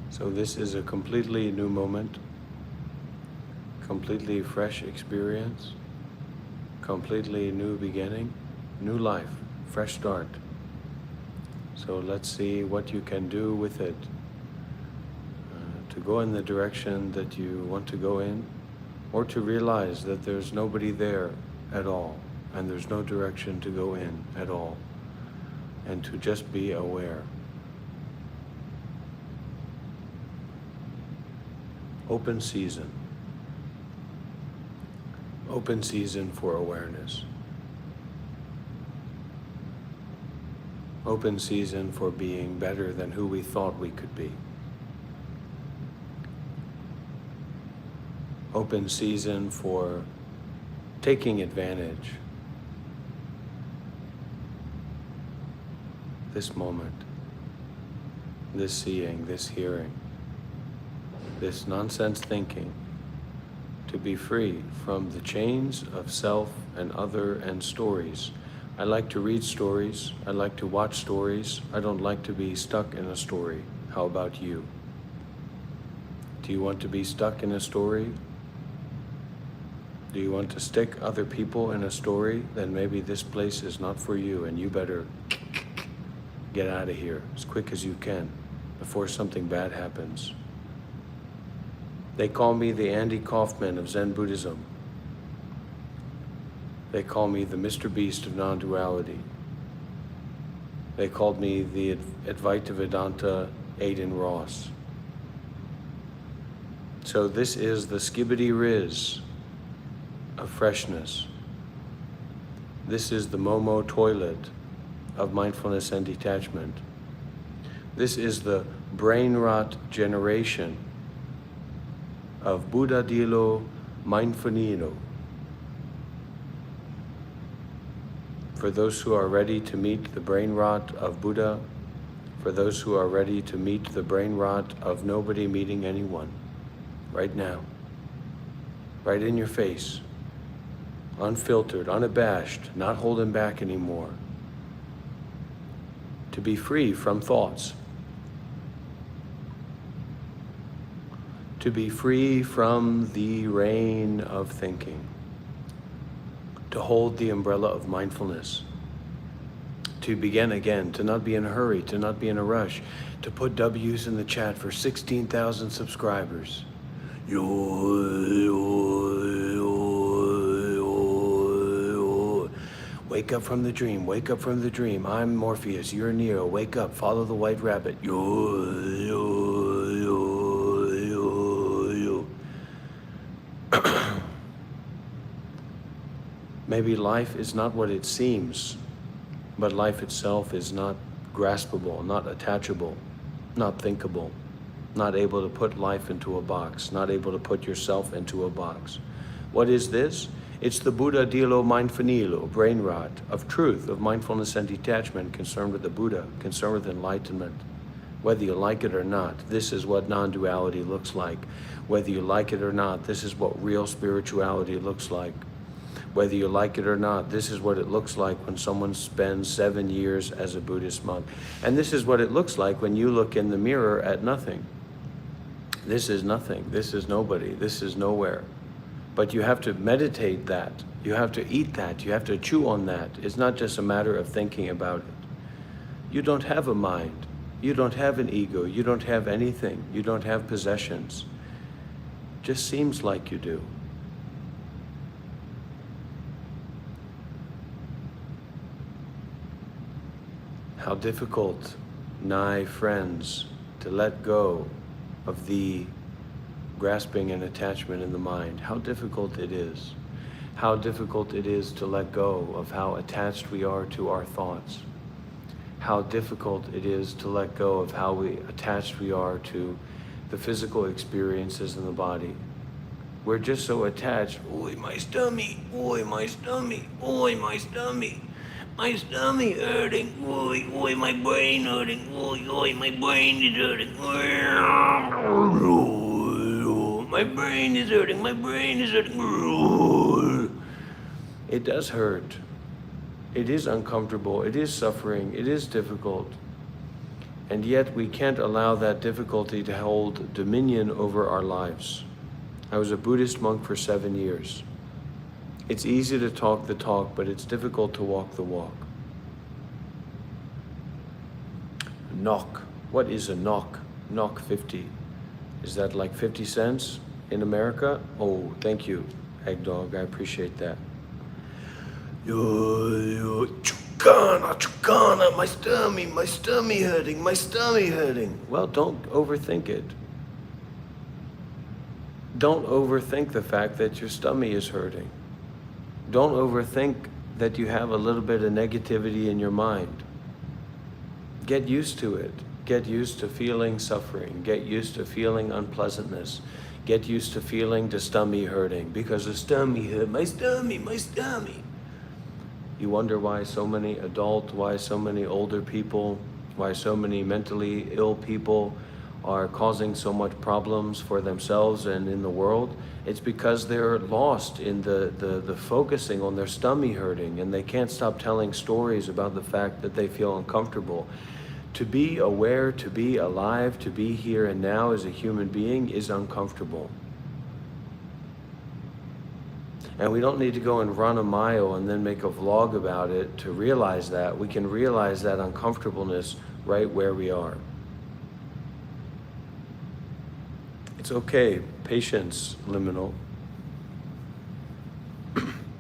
So this is a completely new moment, completely fresh experience, completely new beginning, new life, fresh start. So let's see what you can do with it to go in the direction that you want to go in, or to realize that there's nobody there at all, and there's no direction to go in at all, and to just be aware. Open season. Open season for awareness. Open season for being better than who we thought we could be. Open season for taking advantage. This moment, this seeing, this hearing, this nonsense thinking, to be free from the chains of self and other and stories. I like to read stories. I like to watch stories. I don't like to be stuck in a story. How about you? Do you want to be stuck in a story? Do you want to stick other people in a story? Then maybe this place is not for you, and you better get out of here as quick as you can before something bad happens. They call me the Andy Kaufman of Zen Buddhism. They call me the Mr. Beast of non-duality. They called me the Advaita Vedanta Aiden Ross. So this is the Skibbity Riz of freshness. This is the Momo toilet of mindfulness and detachment. This is the brain rot generation of Buddha Dilo Mindfunino. For those who are ready to meet the brain rot of Buddha, for those who are ready to meet the brain rot of nobody meeting anyone, right now, right in your face, unfiltered, unabashed, not holding back anymore, to be free from thoughts, to be free from the rain of thinking, to hold the umbrella of mindfulness, to begin again, to not be in a hurry, to not be in a rush, to put W's in the chat for 16,000 subscribers. Wake up from the dream, wake up from the dream. I'm Morpheus, you're Neo, wake up, follow the white rabbit. Maybe life is not what it seems, but life itself is not graspable, not attachable, not thinkable, not able to put life into a box, not able to put yourself into a box. What is this? It's the Buddha Dilo Mindfunilo, brain rot, of truth, of mindfulness and detachment, concerned with the Buddha, concerned with enlightenment. Whether you like it or not, this is what non-duality looks like. Whether you like it or not, this is what real spirituality looks like. Whether you like it or not, this is what it looks like when someone spends 7 years as a Buddhist monk. And this is what it looks like when you look in the mirror at nothing. This is nothing, this is nobody, this is nowhere. But you have to meditate that, you have to eat that, you have to chew on that. It's not just a matter of thinking about it. You don't have a mind, you don't have an ego, you don't have anything, you don't have possessions. Just seems like you do. How difficult, nigh friends, to let go of the grasping and attachment in the mind. How difficult it is. How difficult it is to let go of how attached we are to our thoughts. How difficult it is to let go of how attached we are to the physical experiences in the body. We're just so attached. Oi, my stomach, oi, my stomach, oi, my stomach. My stomach hurting. Oi, oi, my brain hurting. Oi, oi, my brain is hurting. My brain is hurting. My brain is hurting. It does hurt. It is uncomfortable. It is suffering. It is difficult. And yet we can't allow that difficulty to hold dominion over our lives. I was a Buddhist monk for 7 years. It's easy to talk the talk, but it's difficult to walk the walk. Knock. What is a knock? Knock 50. Is that like 50 cents in America? Oh, thank you, Egg Dog. I appreciate that. Chukana, my stomach hurting. Well, don't overthink it. Don't overthink the fact that your stomach is hurting. Don't overthink that you have a little bit of negativity in your mind. Get used to it. Get used to feeling suffering. Get used to feeling unpleasantness. Get used to feeling the stomach hurting because the stomach hurt. My stomach. You wonder why so many why so many older people, why so many mentally ill people are causing so much problems for themselves and in the world. It's because they're lost in the focusing on their stomach hurting, and they can't stop telling stories about the fact that they feel uncomfortable. To be aware, to be alive, to be here and now as a human being is uncomfortable. And we don't need to go and run a mile and then make a vlog about it to realize that. We can realize that uncomfortableness right where we are. It's okay. Patience, liminal.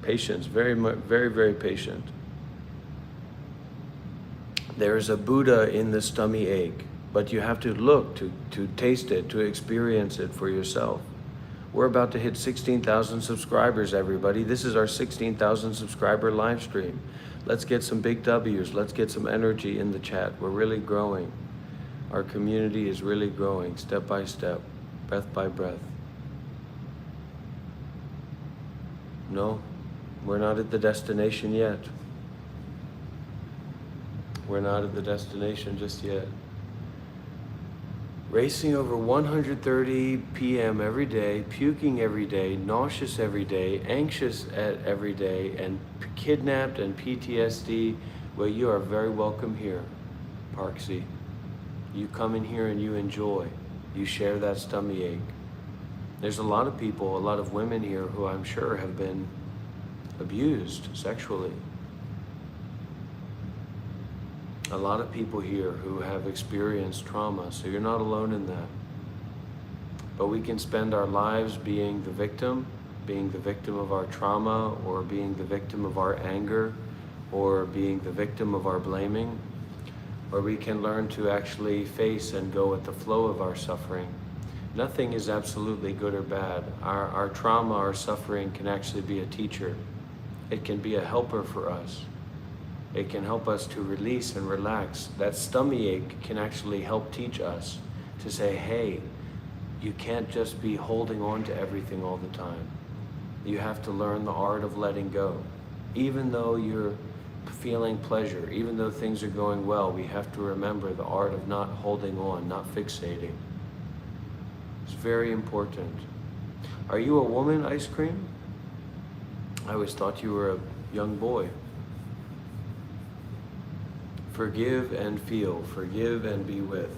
Patience, very, very patient. There is a Buddha in the stomach ache, but you have to look, to taste it, to experience it for yourself. We're about to hit 16,000 subscribers, everybody. This is our 16,000 subscriber live stream. Let's get some big W's. Let's get some energy in the chat. We're really growing. Our community is really growing, step by step, breath by breath. No, we're not at the destination yet. We're not at the destination just yet. Racing over 130 p.m. every day, puking every day, nauseous every day, anxious every day, and kidnapped and PTSD. Well, you are very welcome here, Parksy. You come in here and you enjoy. You share that stomach ache. There's a lot of people, a lot of women here who I'm sure have been abused sexually. A lot of people here who have experienced trauma, so you're not alone in that. But we can spend our lives being the victim of our trauma, or being the victim of our anger, or being the victim of our blaming, or we can learn to actually face and go with the flow of our suffering. Nothing is absolutely good or bad. Our trauma, our suffering can actually be a teacher. It can be a helper for us. It can help us to release and relax. That stomach ache can actually help teach us to say, hey, you can't just be holding on to everything all the time. You have to learn the art of letting go. Even though you're feeling pleasure, even though things are going well, we have to remember the art of not holding on, not fixating. It's very important. Are you a woman, Ice Cream? I always thought you were a young boy. Forgive and feel, forgive and be with.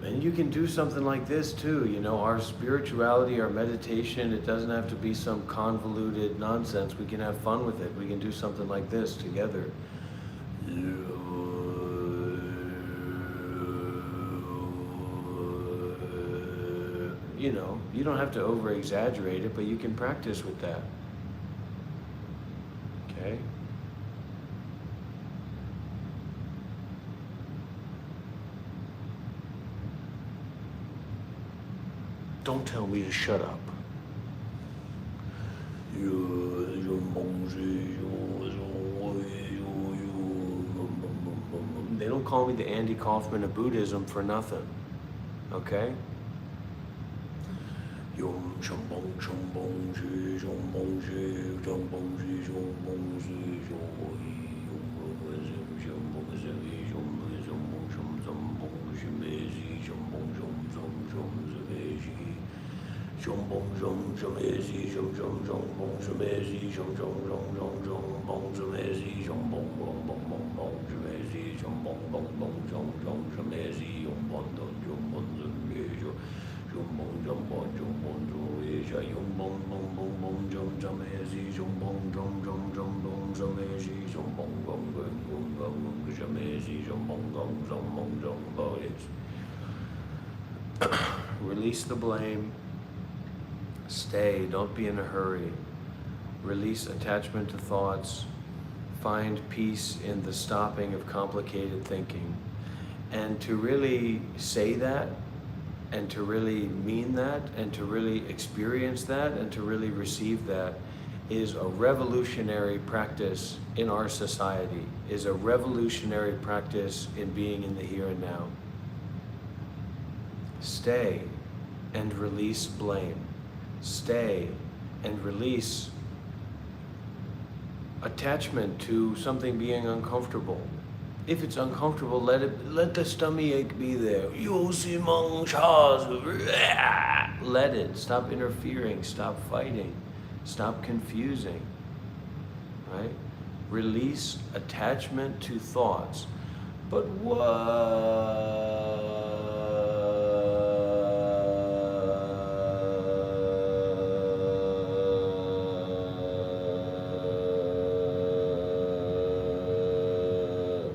And you can do something like this too, you know, our spirituality, our meditation, it doesn't have to be some convoluted nonsense. We can have fun with it. We can do something like this together. You know, you don't have to over-exaggerate it, but you can practice with that. Okay? Don't tell me to shut up. They don't call me the Andy Kaufman of Buddhism for nothing. Okay? Yom Shambong Shambong Shi Shambong Shi Shambong Shi Shambong Shi Shambong Shambong Shi Shambong Shambong Shambong Shambong Shambong Shambong Shambong Shambong Shambong Shambong Release the blame. Stay, don't be in a hurry. Release attachment to thoughts. Find peace in the stopping of complicated thinking. And to really say that, and to really mean that, and to really experience that, and to really receive that is a revolutionary practice in our society, is a revolutionary practice in being in the here and now. Stay and release blame. Stay and release attachment to something being uncomfortable. If it's uncomfortable, let the stomach ache be there. Let it. Stop interfering. Stop fighting. Stop confusing. Right? Release attachment to thoughts. But what?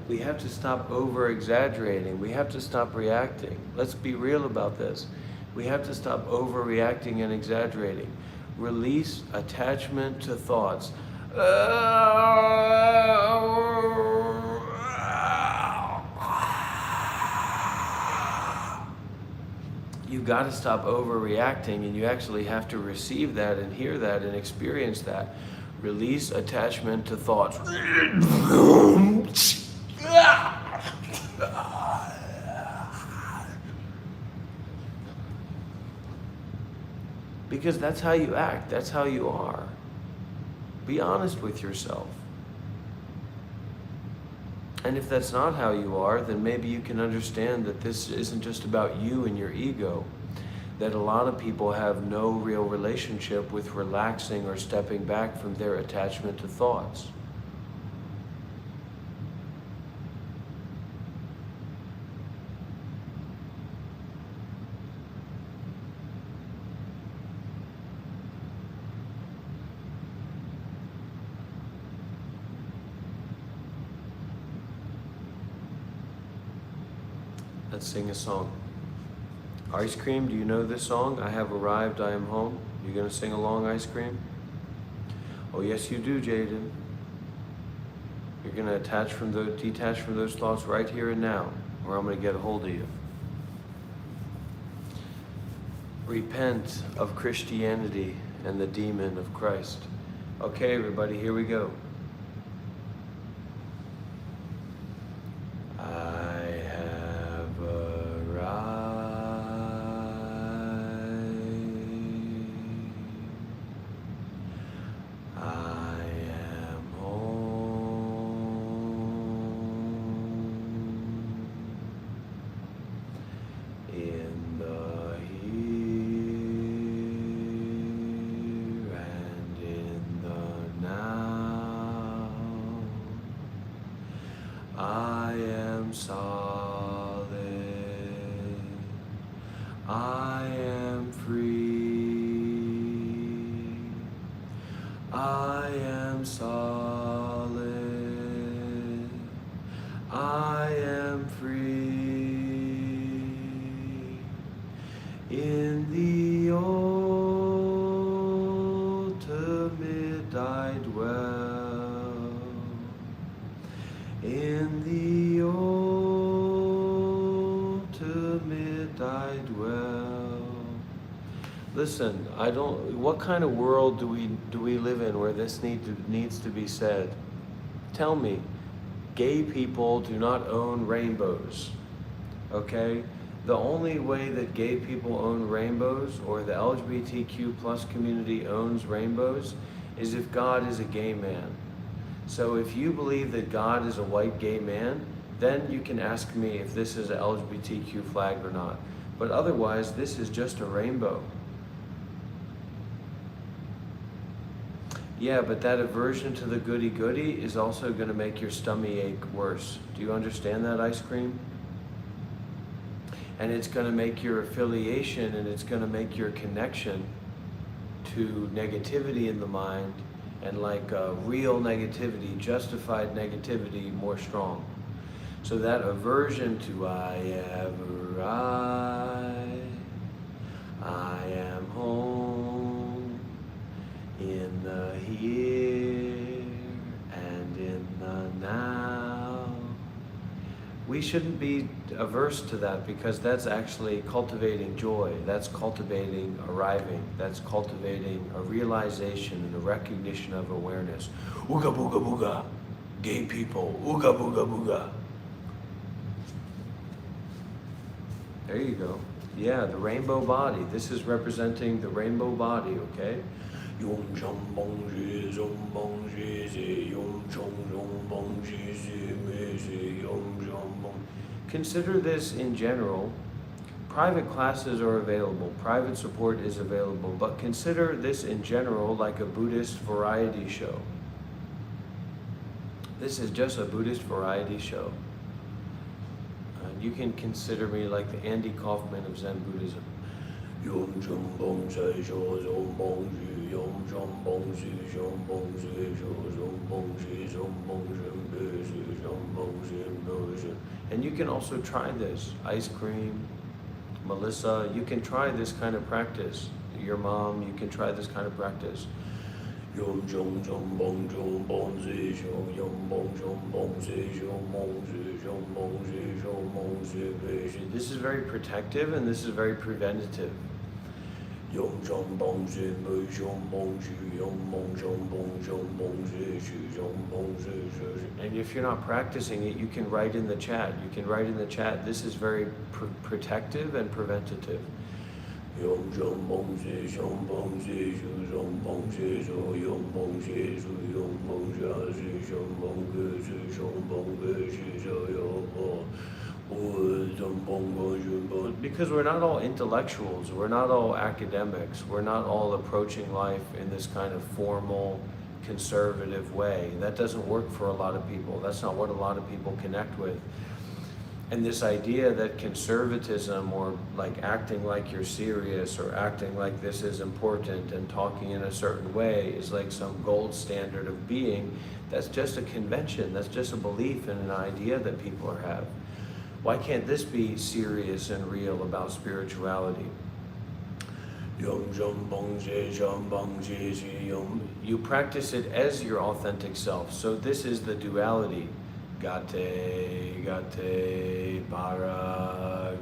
We have to stop over-exaggerating. We have to stop reacting. Let's be real about this. We have to stop overreacting and exaggerating. Release attachment to thoughts. You got to stop overreacting, and you actually have to receive that and hear that and experience that. Release attachment to thoughts. Because that's how you act, that's how you are. Be honest with yourself. And if that's not how you are, then maybe you can understand that this isn't just about you and your ego. That a lot of people have no real relationship with relaxing or stepping back from their attachment to thoughts. Let's sing a song. Ice Cream, do you know this song? I have arrived, I am home. You gonna sing along, Ice Cream? Oh yes you do, Jaden. You're gonna detach from those thoughts right here and now, or I'm gonna get a hold of you. Repent of Christianity and the demon of Christ. Okay, everybody, here we go. Solid, I am free, I am solid, I am free, in the ultimate I dwell, in the ultimate I dwell. Listen, what kind of world do we live in where this needs to be said? Tell me, gay people do not own rainbows, okay? The only way that gay people own rainbows, or the LGBTQ plus community owns rainbows, is if God is a gay man. So if you believe that God is a white gay man, then you can ask me if this is an LGBTQ flag or not. But otherwise, this is just a rainbow. Yeah, but that aversion to the goody-goody is also going to make your stomach ache worse. Do you understand that, ice cream? And it's going to make your affiliation, and it's going to make your connection to negativity in the mind, and like real negativity, justified negativity, more strong. So that aversion to I have arrived, I am home, in the here and in the now. We shouldn't be averse to that, because that's actually cultivating joy. That's cultivating arriving. That's cultivating a realization and a recognition of awareness. Ooga booga booga. Gay people. Ooga booga booga. There you go. Yeah, the rainbow body. This is representing the rainbow body, okay? Yom chom bong ji zom bong ji zi yom chom zom bong ji zi me zi yom chom bong. Consider this in general. Private classes are available, private support is available, but consider this in general like a Buddhist variety show. This is just a Buddhist variety show. You can consider me like the Andy Kaufman of Zen Buddhism. Yom chom bong zai shou zom bong ji yom chom bong zi shom bong zi shou zom bong zi zom bong zhen be zi zom bong zhen be zi. And you can also try this. Ice cream, Melissa, you can try this kind of practice. Your mom, you can try this kind of practice. Yom chom chom bong chom bong zi shom yom bong chom bong zi shom bong zi shom bong zi shom bong zi be zi. This is very protective, and this is very preventative. Yom chom bong zi be shom bong zi yom bong chom bong chom bong zi zi yom bong zi zi. And if you're not practicing it, you can write in the chat. You can write in the chat. This is very protective and preventative. Yom chom bong zi shom bong zi zi yom bong zi zi yom bong zi zi yom bong zi zi yom bong zi yom bong zi zi yom bong. Because we're not all intellectuals, we're not all academics, we're not all approaching life in this kind of formal, conservative way. That doesn't work for a lot of people. That's not what a lot of people connect with. And this idea that conservatism, or like acting like you're serious, or acting like this is important and talking in a certain way, is like some gold standard of being, that's just a convention, that's just a belief in an idea that people have. Why can't this be serious and real about spirituality? You practice it as your authentic self. So this is the duality. Gate, gate, para,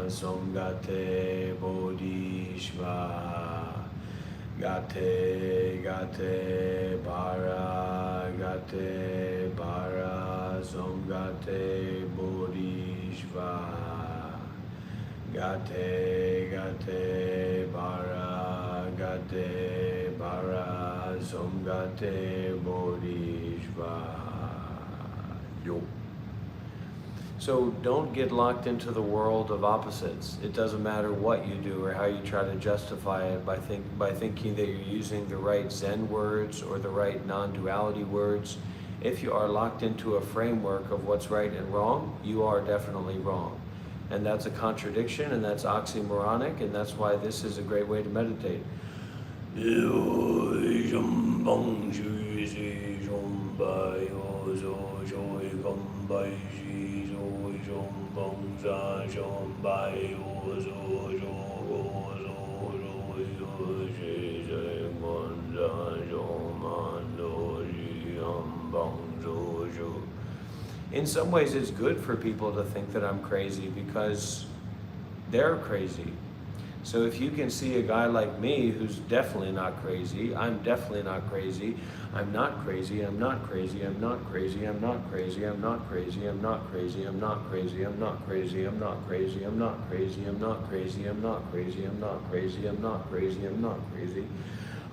somgate, bodhisattva. Gate, gate, para, somgate, bodhisattva. Gate, gate, para, somgate, bodhisattva. Yo. So don't get locked into the world of opposites. It doesn't matter what you do or how you try to justify it by thinking that you're using the right Zen words or the right non-duality words. If you are locked into a framework of what's right and wrong, you are definitely wrong. And that's a contradiction, and that's oxymoronic, and that's why this is a great way to meditate. In some ways, it's good for people to think that I'm crazy, because they're crazy. So if you can see a guy like me who's definitely not crazy, I'm definitely not crazy, I'm not crazy, I'm not crazy, I'm not crazy, I'm not crazy, I'm not crazy, I'm not crazy, I'm not crazy, I'm not crazy, I'm not crazy, I'm not crazy, I'm not crazy, I'm not crazy, I'm not crazy, I'm not crazy, I'm not crazy.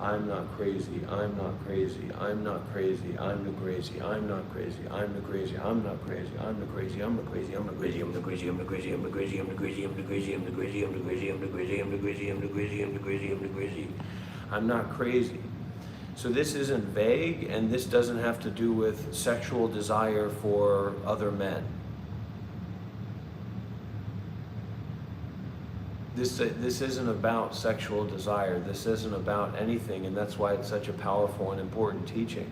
I'm not crazy, I'm not crazy, I'm not crazy, I'm the crazy, I'm not crazy, I'm the crazy, I'm not crazy, I'm the crazy, I'm the crazy, I'm the crazy, I'm the crazy, I'm the crazy, I'm the crazy, I'm the crazy, I'm the crazy, I'm the crazy, I'm the crazy, I'm the crazy, I'm the crazy, I'm the crazy, I'm the crazy, I'm the crazy. I'm not crazy. So this isn't vague, and this doesn't have to do with sexual desire for other men. This isn't about sexual desire. This isn't about anything, and that's why it's such a powerful and important teaching.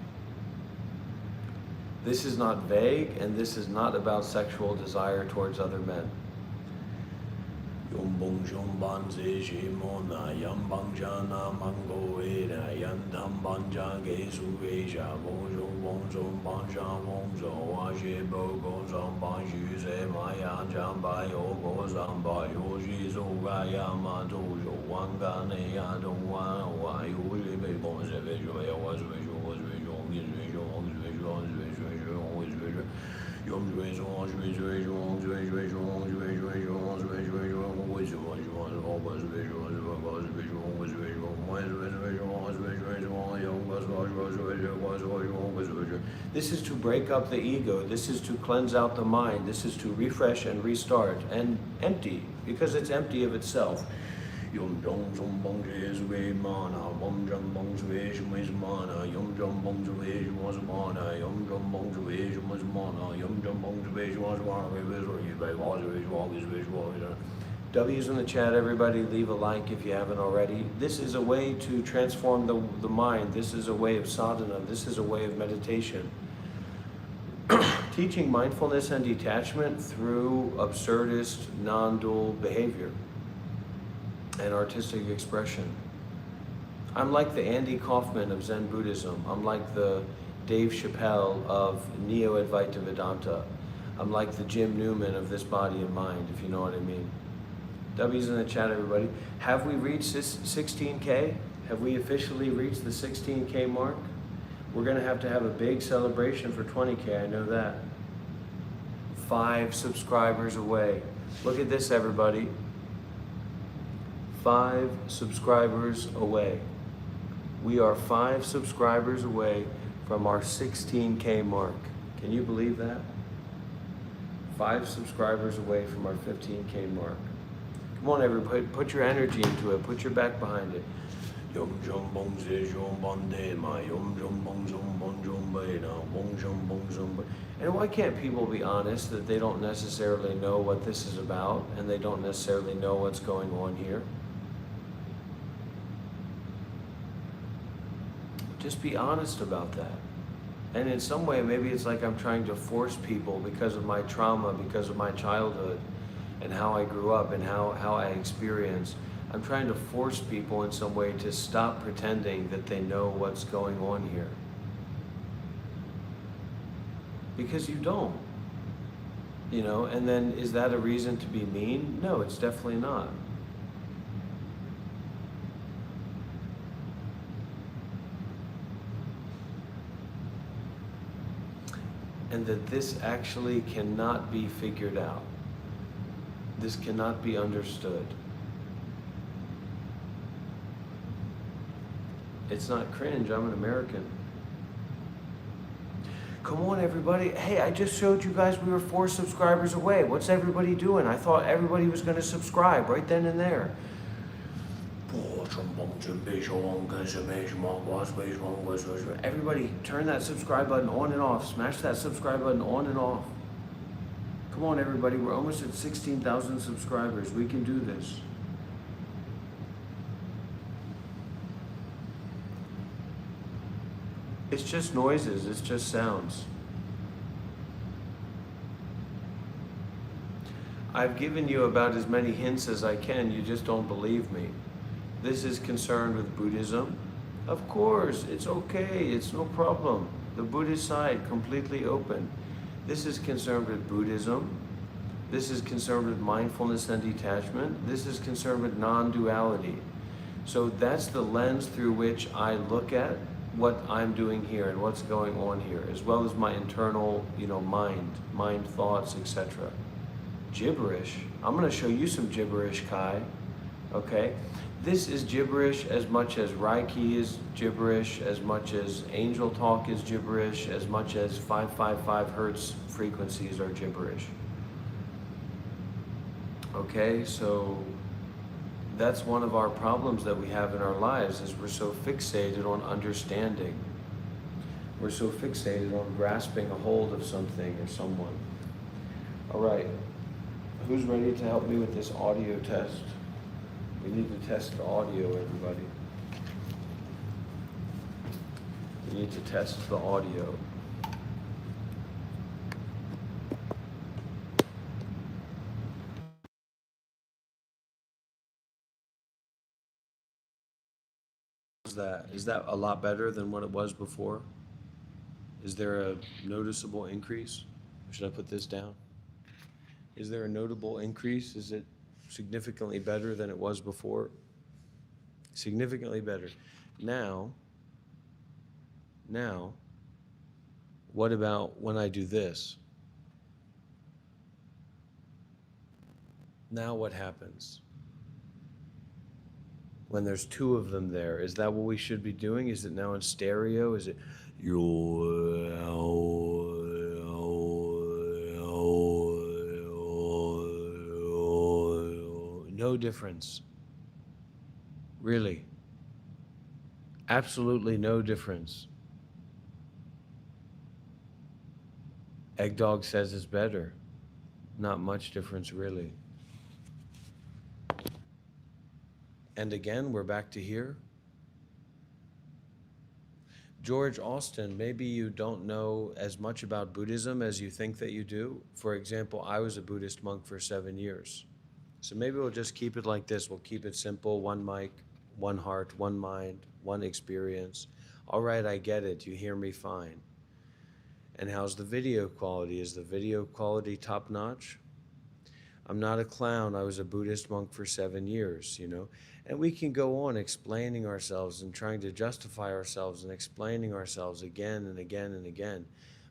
This is not vague, and this is not about sexual desire towards other men. Yombong Shombanze Shimona Yambangjana Mangoeda Yandam Banjage Sugesha Bonjo Bonzo Banja Bonzo Washe Bogo Zamba Shuse Maya Jamba Yogo Zamba Yoshi Zogaya Matojo Wangane Yadongwa Wayoshi Bonze Visual was visual was visual is visual is visual is visual is visual. This is to break up the ego. This is to cleanse out the mind. This is to refresh and restart and empty, because it's empty of itself. Yum jong jong bong is way mana, bong jong bong is mana, yum jong bong was mana, yum jong bong was mana, yum jong bong was mana. W's in the chat, everybody. Leave a like if you haven't already. This is a way to transform the mind. This is a way of sadhana. This is a way of meditation. Teaching mindfulness and detachment through absurdist, non-dual behavior and artistic expression. I'm like the Andy Kaufman of Zen Buddhism. I'm like the Dave Chappelle of Neo-Advaita Vedanta. I'm like the Jim Newman of this body and mind, if you know what I mean. W's in the chat, everybody. Have we reached this 16K? Have we officially reached the 16K mark? We're gonna have a big celebration for 20K, I know that. 5 subscribers away. Look at this, everybody. 5 subscribers away. We are 5 subscribers away from our 16K mark. Can you believe that? 5 subscribers away from our 15K mark. Come on, everybody, put your energy into it. Put your back behind it. Yum jum bong zhe jum bon de ma yum jum bong zum bon jum bai na bong jum bong zum bai. And why can't people be honest that they don't necessarily know what this is about and they don't necessarily know what's going on here? Just be honest about that. And in some way, maybe it's like I'm trying to force people because of my trauma, because of my childhood, and how I grew up and how I experienced. I'm trying to force people in some way to stop pretending that they know what's going on here. Because you don't. You know, and then is that a reason to be mean? No, it's definitely not. And that this actually cannot be figured out. This cannot be understood. It's not cringe, I'm an American. Come on, everybody. Hey, I just showed you guys we were 4 subscribers away. What's everybody doing? I thought everybody was going to subscribe right then and there. Everybody, turn that subscribe button on and off. Smash that subscribe button on and off. Come on, everybody. We're almost at 16,000 subscribers. We can do this. It's just noises. It's just sounds. I've given you about as many hints as I can. You just don't believe me. This is concerned with Buddhism. Of course, it's okay. It's no problem. The Buddhist side, completely open. This is concerned with Buddhism, This is concerned with mindfulness and detachment. This is concerned with non-duality. So that's the lens through which I look at what I'm doing here and what's going on here, as well as my internal, mind thoughts, etc. Gibberish. I'm going to show you some gibberish, Kai. Okay? This is gibberish as much as Reiki is gibberish, as much as angel talk is gibberish, as much as 555 hertz frequencies are gibberish. Okay, so that's one of our problems that we have in our lives, is we're so fixated on understanding. We're so fixated on grasping a hold of something or someone. All right, who's ready to help me with this audio test? We need to test the audio, everybody. We need to test the audio. Is that a lot better than what it was before? Is there a noticeable increase? Should I put this down? Is there a notable increase? Is it significantly better than it was before? Significantly better. Now, what about when I do this? Now what happens? When there's two of them there, is that what we should be doing? Is it now in stereo? Is it no difference? Really? Absolutely no difference. Egg Dog says it's better. Not much difference, really. And again, we're back to here. George Austin, maybe you don't know as much about Buddhism as you think that you do. For example, I was a Buddhist monk for 7 years. So maybe we'll just keep it like this. We'll keep it simple, one mic, one heart, one mind, one experience. All right, I get it. You hear me fine. And how's the video quality? Is the video quality top notch? I'm not a clown. I was a Buddhist monk for 7 years, And we can go on explaining ourselves and trying to justify ourselves and explaining ourselves again and again and again.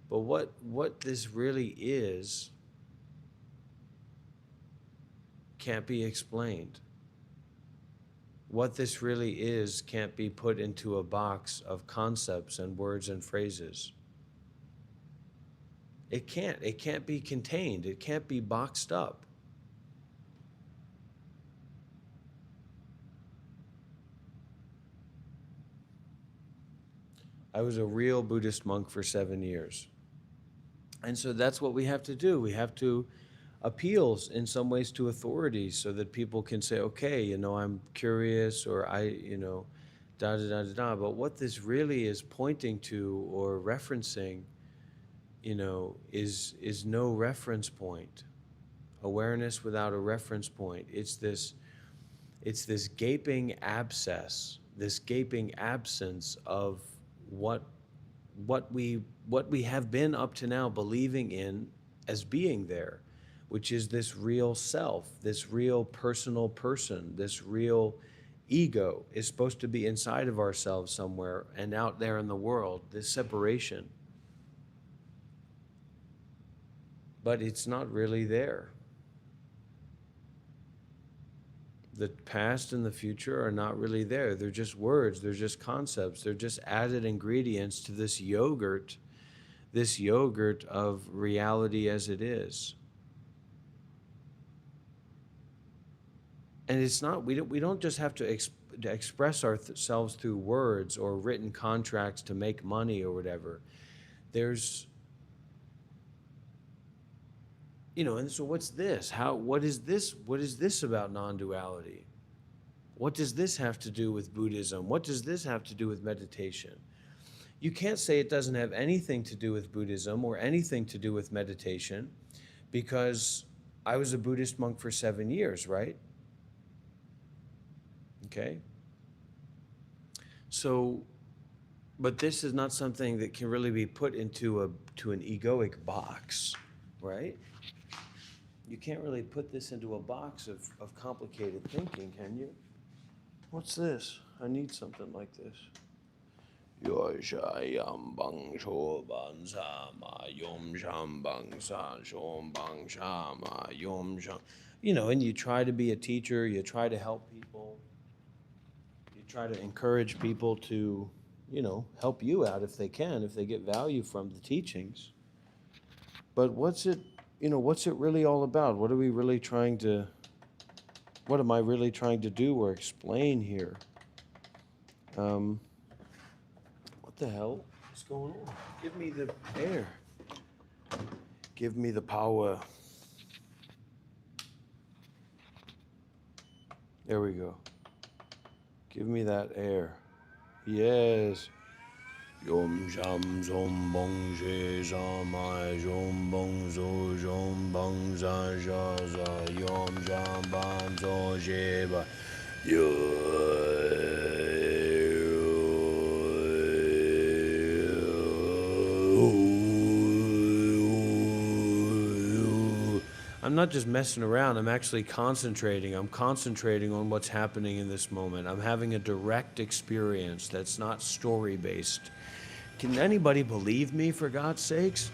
But what this really is can't be explained. What this really is can't be put into a box of concepts and words and phrases. It can't. It can't be contained. It can't be boxed up. I was a real Buddhist monk for 7 years. And so that's what we have to do. We have to appeal in some ways to authorities so that people can say, okay, I'm curious, or da da da da da. But what this really is pointing to or referencing, is no reference point. Awareness without a reference point. It's this gaping abscess, this gaping absence of what we have been up to now believing in as being there, which is this real self, this real personal person, this real ego is supposed to be inside of ourselves somewhere and out there in the world, this separation. But it's not really there. The past and the future are not really there. They're just words, they're just concepts, they're just added ingredients to this yogurt of reality as it is. And it's not, we don't just have to express ourselves through words or written contracts to make money or whatever. There's, and so what's this? What is this about non-duality? What does this have to do with Buddhism? What does this have to do with meditation? You can't say it doesn't have anything to do with Buddhism or anything to do with meditation, because I was a Buddhist monk for 7 years, right? Okay? So, but this is not something that can really be put into an egoic box, right? You can't really put this into a box of complicated thinking, can you? What's this? I need something like this. Yoshayam bang sho ban sama yom sham bang sa shom bang shama yom sham. You know, and you try to be a teacher, you try to help people, you try to encourage people to, you know, help you out if they can, if they get value from the teachings. But what's it, you know, what's it really all about? What are we really trying to, what am I really trying to do or explain here? What the hell is going on? Give me the air. Give me the power. There we go. Give me that air. Yes. Yom sham zom bong she zamai zom bong zo zom bong za za za yom sham ban zo sheba I'm not just messing around, I'm actually concentrating. I'm concentrating on what's happening in this moment. I'm having a direct experience that's not story-based. Can anybody believe me, for God's sakes?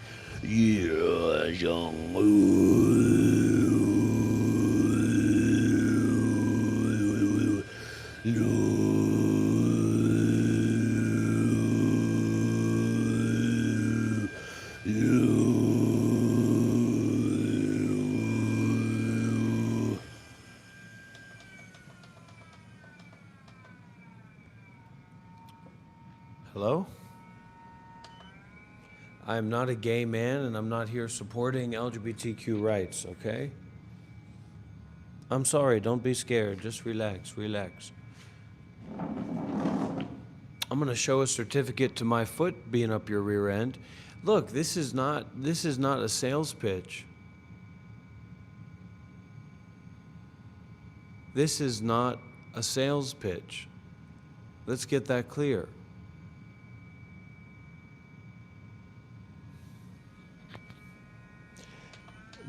Hello? I am not a gay man and I'm not here supporting LGBTQ rights, okay? I'm sorry, don't be scared. Just relax, relax. I'm gonna show a certificate to my foot being up your rear end. Look, this is not a sales pitch. This is not a sales pitch. Let's get that clear.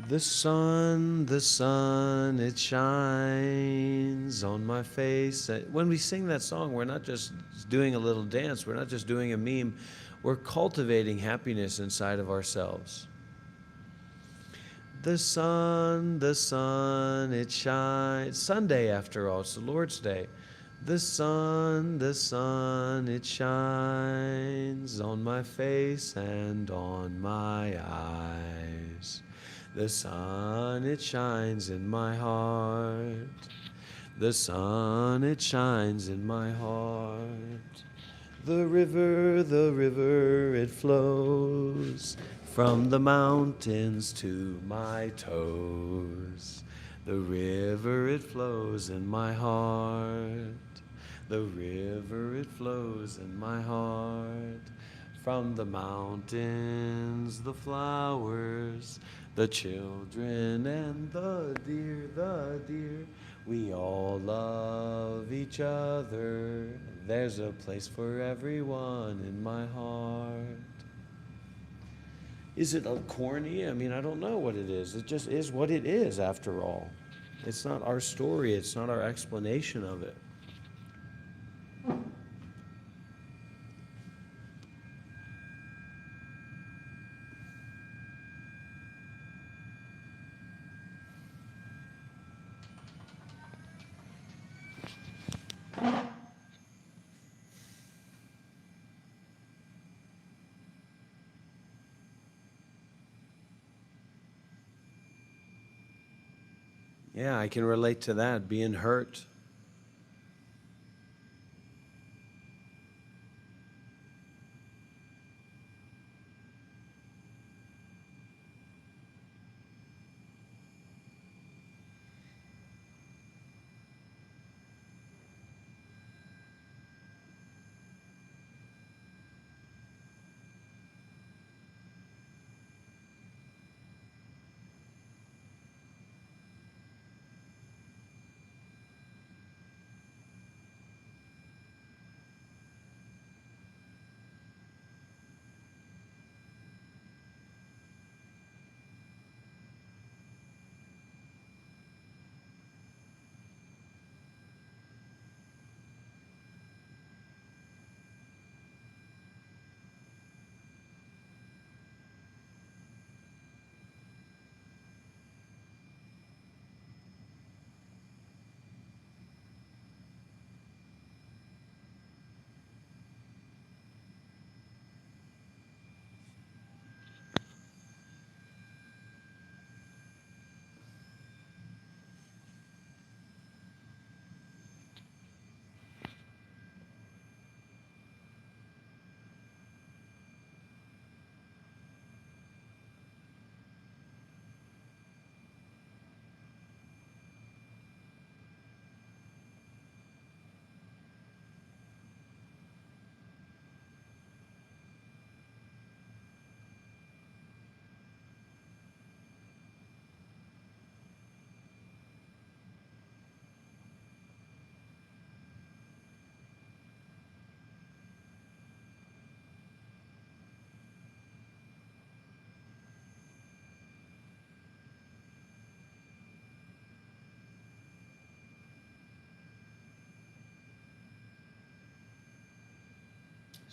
The sun, it shines on my face. When we sing that song, we're not just doing a little dance, we're not just doing a meme, we're cultivating happiness inside of ourselves. The sun, it shines. Sunday, after all, it's the Lord's Day. The sun, it shines on my face and on my eyes. The sun, it shines in my heart. The sun, it shines in my heart. The river, it flows from the mountains to my toes. The river, it flows in my heart. The river, it flows in my heart. From the mountains, the flowers, the children and the deer, we all love each other. There's a place for everyone in my heart. Is it corny? I mean, I don't know what it is. It just is what it is, after all. It's not our story. It's not our explanation of it. Yeah, I can relate to that, being hurt.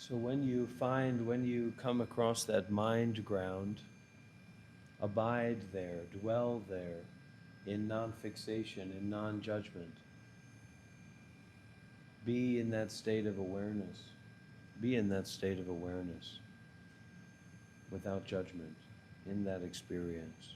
So when you come across that mind ground, abide there, dwell there, in non-fixation, in non-judgment. Be in that state of awareness. Be in that state of awareness without judgment, in that experience.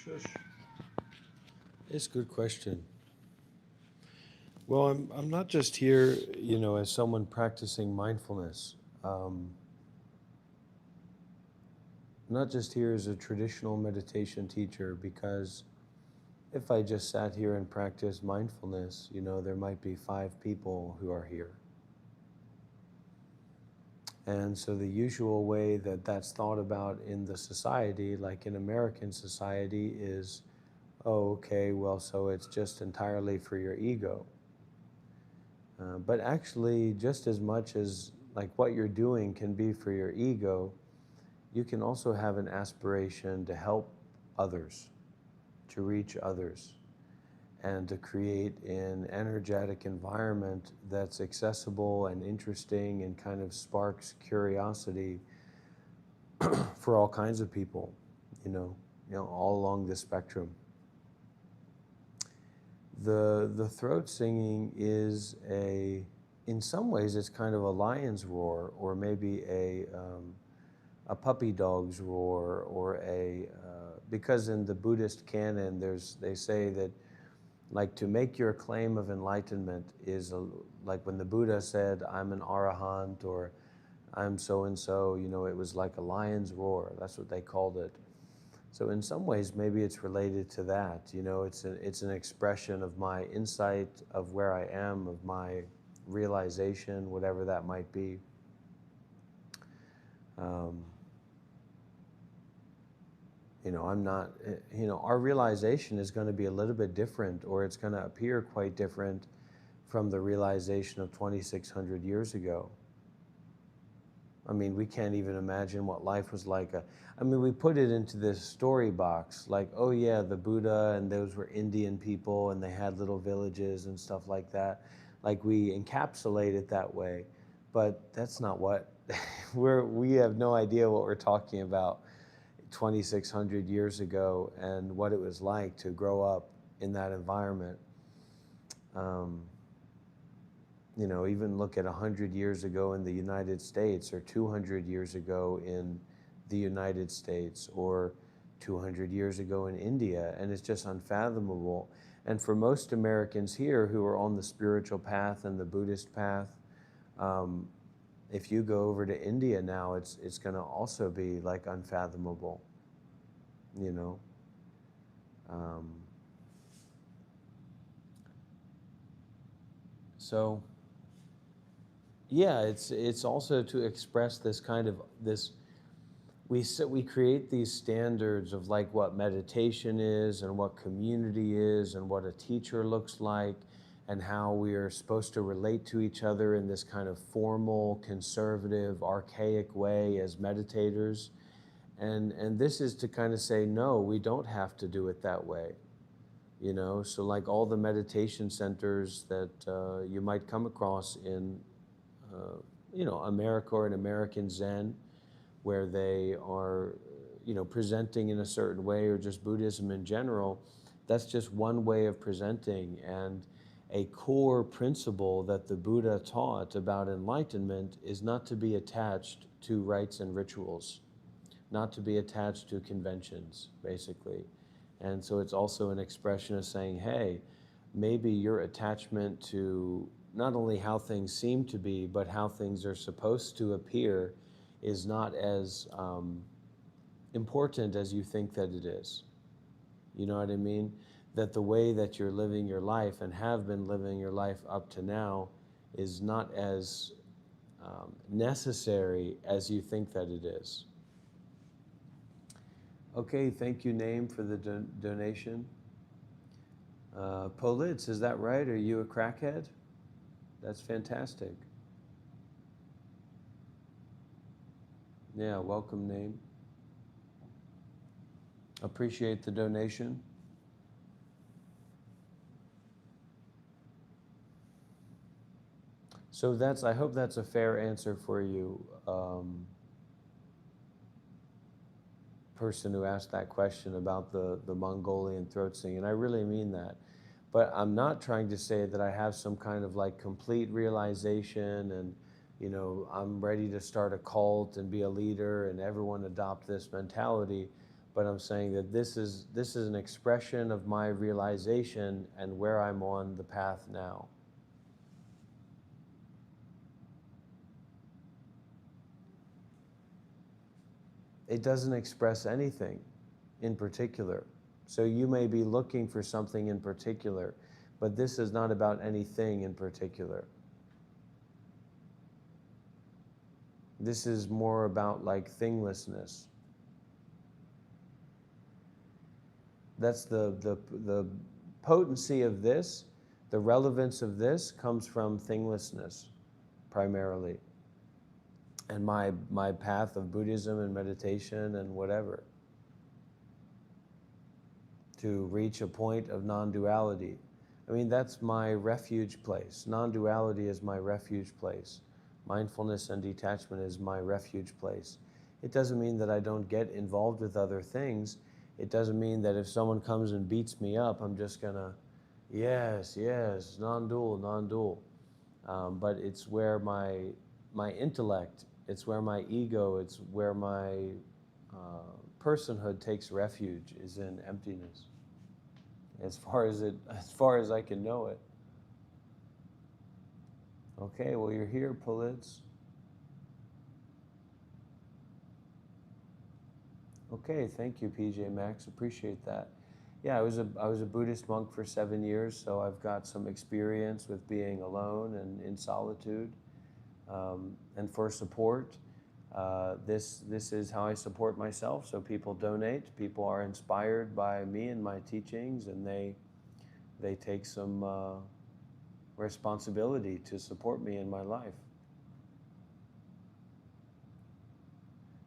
Shush. It's a good question. Well, I'm not just here, as someone practicing mindfulness. I'm not just here as a traditional meditation teacher, because if I just sat here and practiced mindfulness, there might be 5 people who are here. And so the usual way that that's thought about in the society, like in American society, is, oh, okay, well, so it's just entirely for your ego. But actually, just as much as like what you're doing can be for your ego, you can also have an aspiration to help others, to reach others, and to create an energetic environment that's accessible and interesting and kind of sparks curiosity for all kinds of people, all along the spectrum. The throat singing is in some ways, it's kind of a lion's roar, or maybe a puppy dog's roar, or because in the Buddhist canon, they say that, like, to make your claim of enlightenment is like when the Buddha said, "I'm an arahant," or "I'm so and so," it was like a lion's roar. That's what they called it. So in some ways, maybe it's related to that. It's an expression of my insight, of where I am, of my realization, whatever that might be. I'm not, our realization is going to be a little bit different, or it's going to appear quite different from the realization of 2,600 years ago. I mean, we can't even imagine what life was like. We put it into this story box, like, oh yeah, the Buddha, and those were Indian people, and they had little villages and stuff like that. Like, we encapsulate it that way, but that's not what, we have no idea what we're talking about 2,600 years ago and what it was like to grow up in that environment. Even look at 100 years ago in the United States, or 200 years ago in the United States, or 200 years ago in India, and it's just unfathomable. And for most Americans here who are on the spiritual path and the Buddhist path, if you go over to India now, it's going to also be like unfathomable, So yeah, it's also to express this kind of this. We create these standards of, like, what meditation is, and what community is, and what a teacher looks like, and how we are supposed to relate to each other in this kind of formal, conservative, archaic way as meditators. And this is to kind of say, no, we don't have to do it that way. So, like, all the meditation centers that you might come across in America, or in American Zen, where they are, presenting in a certain way, or just Buddhism in general, that's just one way of presenting. And a core principle that the Buddha taught about enlightenment is not to be attached to rites and rituals, not to be attached to conventions, basically. And so it's also an expression of saying, hey, maybe your attachment to not only how things seem to be, but how things are supposed to appear is not as important as you think that it is. You know what I mean? That the way that you're living your life, and have been living your life up to now, is not as necessary as you think that it is. Okay, thank you, Name, for the donation. Politz, is that right? Are you a crackhead? That's fantastic. Yeah, welcome, Name. Appreciate the donation. So I hope that's a fair answer for you, person who asked that question about the Mongolian throat singing. I really mean that. But I'm not trying to say that I have some kind of, like, complete realization, and I'm ready to start a cult and be a leader and everyone adopt this mentality. But I'm saying that this is an expression of my realization and where I'm on the path now. It doesn't express anything in particular. So you may be looking for something in particular, but this is not about anything in particular. This is more about, like, thinglessness. That's the potency of this, the relevance of this comes from thinglessness, primarily. And my path of Buddhism and meditation and whatever, to reach a point of non-duality. I mean, that's my refuge place. Non-duality is my refuge place. Mindfulness and detachment is my refuge place. It doesn't mean that I don't get involved with other things. It doesn't mean that if someone comes and beats me up, I'm just gonna, Yes, yes, non-dual, non-dual. But it's where my intellect, it's where my ego, it's where my personhood takes refuge, is in emptiness. As far as I can know it. Okay, well, you're here, Pulitz. Okay, thank you, PJ Max. Appreciate that. Yeah, I was a Buddhist monk for 7 years, so I've got some experience with being alone and in solitude. And for support, this is how I support myself. So people donate. People are inspired by me and my teachings, and they take some responsibility to support me in my life.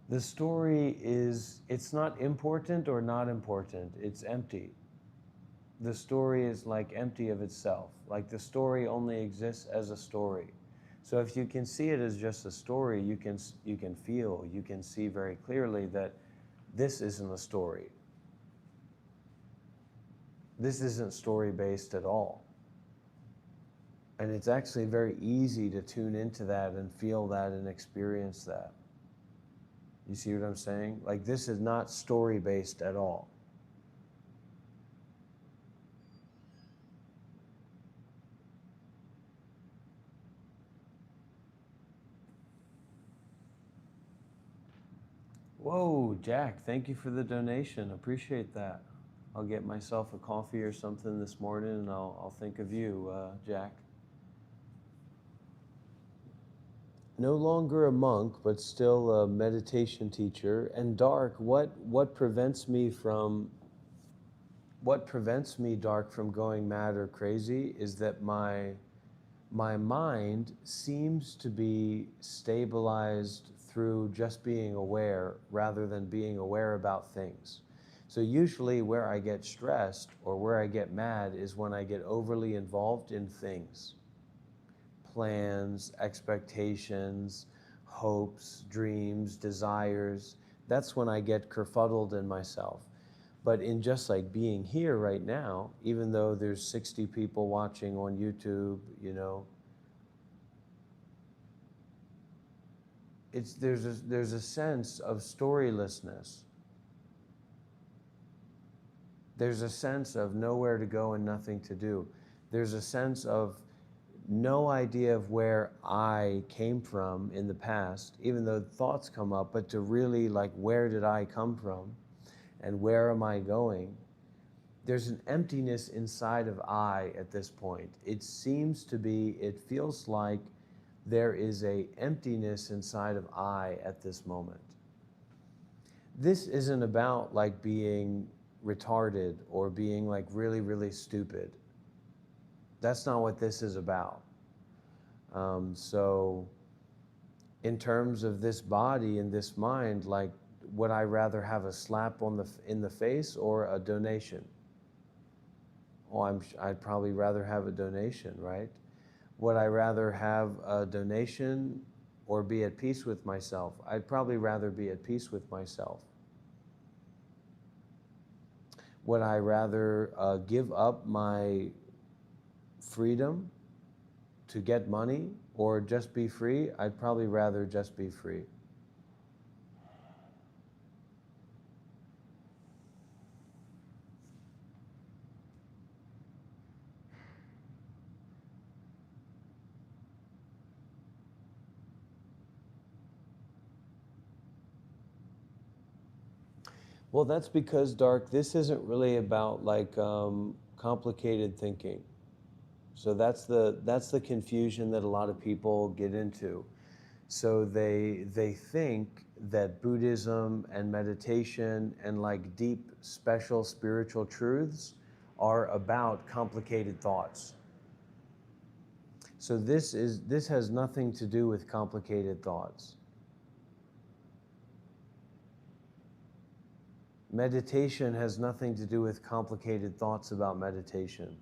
The story it's not important or not important. It's empty. The story is like empty of itself. Like the story only exists as a story. So if you can see it as just a story, you can see very clearly that this isn't a story. This isn't story based at all. And it's actually very easy to tune into that and feel that and experience that. You see what I'm saying? Like this is not story based at all. Whoa, Jack, thank you for the donation. Appreciate that. I'll get myself a coffee or something this morning and I'll think of you, Jack. No longer a monk, but still a meditation teacher. And Dark, what prevents me, Dark, from going mad or crazy is that my mind seems to be stabilized through just being aware rather than being aware about things. So usually where I get stressed or where I get mad is when I get overly involved in things. Plans, expectations, hopes, dreams, desires. That's when I get kerfuddled in myself. But in just like being here right now, even though there's 60 people watching on YouTube, there's a sense of storylessness. There's a sense of nowhere to go and nothing to do. There's a sense of no idea of where I came from in the past, even though thoughts come up, but to really like, where did I come from and where am I going? There's an emptiness inside of I at this point. It feels like there is a emptiness inside of I at this moment. This isn't about like being retarded or being like really, really stupid. That's not what this is about. So in terms of this body and this mind, like, would I rather have a slap in the face or a donation? I'd probably rather have a donation, right? Would I rather have a donation or be at peace with myself? I'd probably rather be at peace with myself. Would I rather give up my freedom to get money or just be free? I'd probably rather just be free. Well, that's because, Dark, this isn't really about like complicated thinking. So that's the confusion that a lot of people get into. So they think that Buddhism and meditation and like deep special spiritual truths are about complicated thoughts. So this has nothing to do with complicated thoughts. Meditation has nothing to do with complicated thoughts about meditation.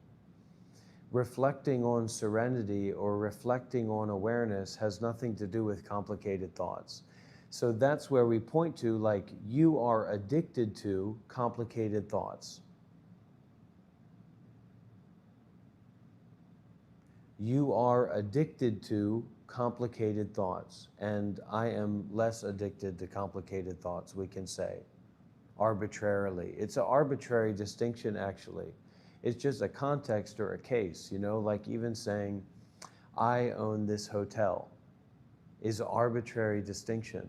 Reflecting on serenity or reflecting on awareness has nothing to do with complicated thoughts. So that's where we point to, like, you are addicted to complicated thoughts. You are addicted to complicated thoughts, and I am less addicted to complicated thoughts, we can say, arbitrarily. It's an arbitrary distinction, actually. It's just a context or a case, like even saying, I own this hotel is an arbitrary distinction.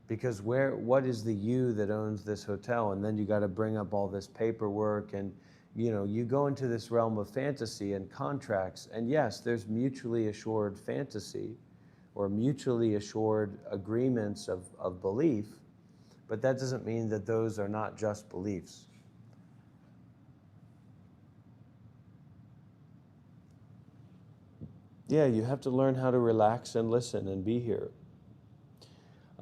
Because what is the you that owns this hotel? And then you got to bring up all this paperwork, and you go into this realm of fantasy and contracts, and yes, there's mutually assured fantasy or mutually assured agreements of belief, but that doesn't mean that those are not just beliefs. Yeah, you have to learn how to relax and listen and be here.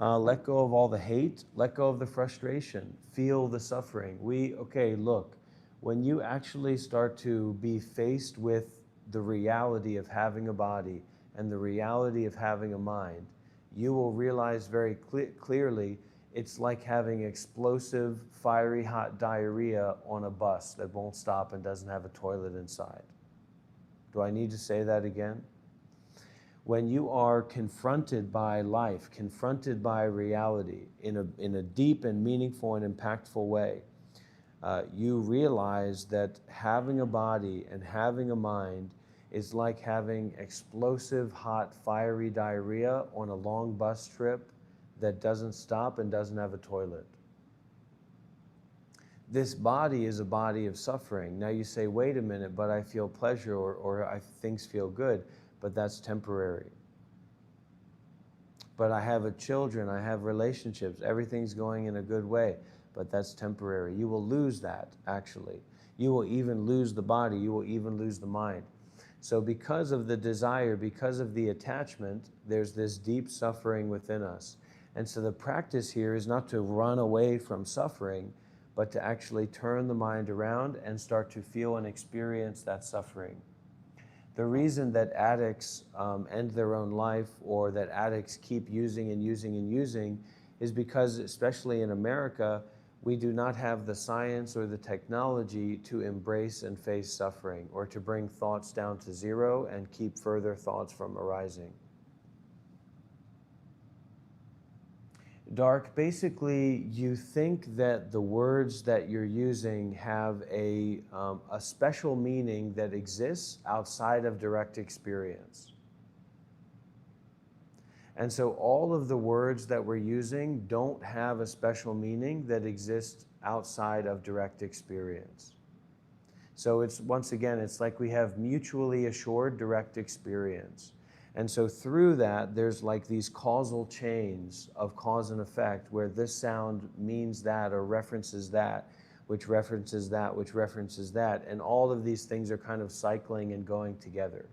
Let go of all the hate, let go of the frustration, feel the suffering. Look, when you actually start to be faced with the reality of having a body and the reality of having a mind, you will realize very clearly it's like having explosive, fiery hot diarrhea on a bus that won't stop and doesn't have a toilet inside. Do I need to say that again? When you are confronted by life, confronted by reality in a deep and meaningful and impactful way, you realize that having a body and having a mind is like having explosive, hot, fiery diarrhea on a long bus trip that doesn't stop and doesn't have a toilet. This body is a body of suffering. Now you say, wait a minute, but I feel pleasure or things feel good, but that's temporary. But I have children, I have relationships, everything's going in a good way, but that's temporary. You will lose that, actually. You will even lose the body, you will even lose the mind. So because of the desire, because of the attachment, there's this deep suffering within us. And so the practice here is not to run away from suffering, but to actually turn the mind around and start to feel and experience that suffering. The reason that addicts end their own life, or that addicts keep using and using and using, is because, especially in America, we do not have the science or the technology to embrace and face suffering, or to bring thoughts down to zero and keep further thoughts from arising. Dark, basically, you think that the words that you're using have a special meaning that exists outside of direct experience. And so all of the words that we're using don't have a special meaning that exists outside of direct experience. So once again, it's like we have mutually assured direct experience. And so through that, there's like these causal chains of cause and effect, where this sound means that or references that, which references that, which references that. And all of these things are kind of cycling and going together.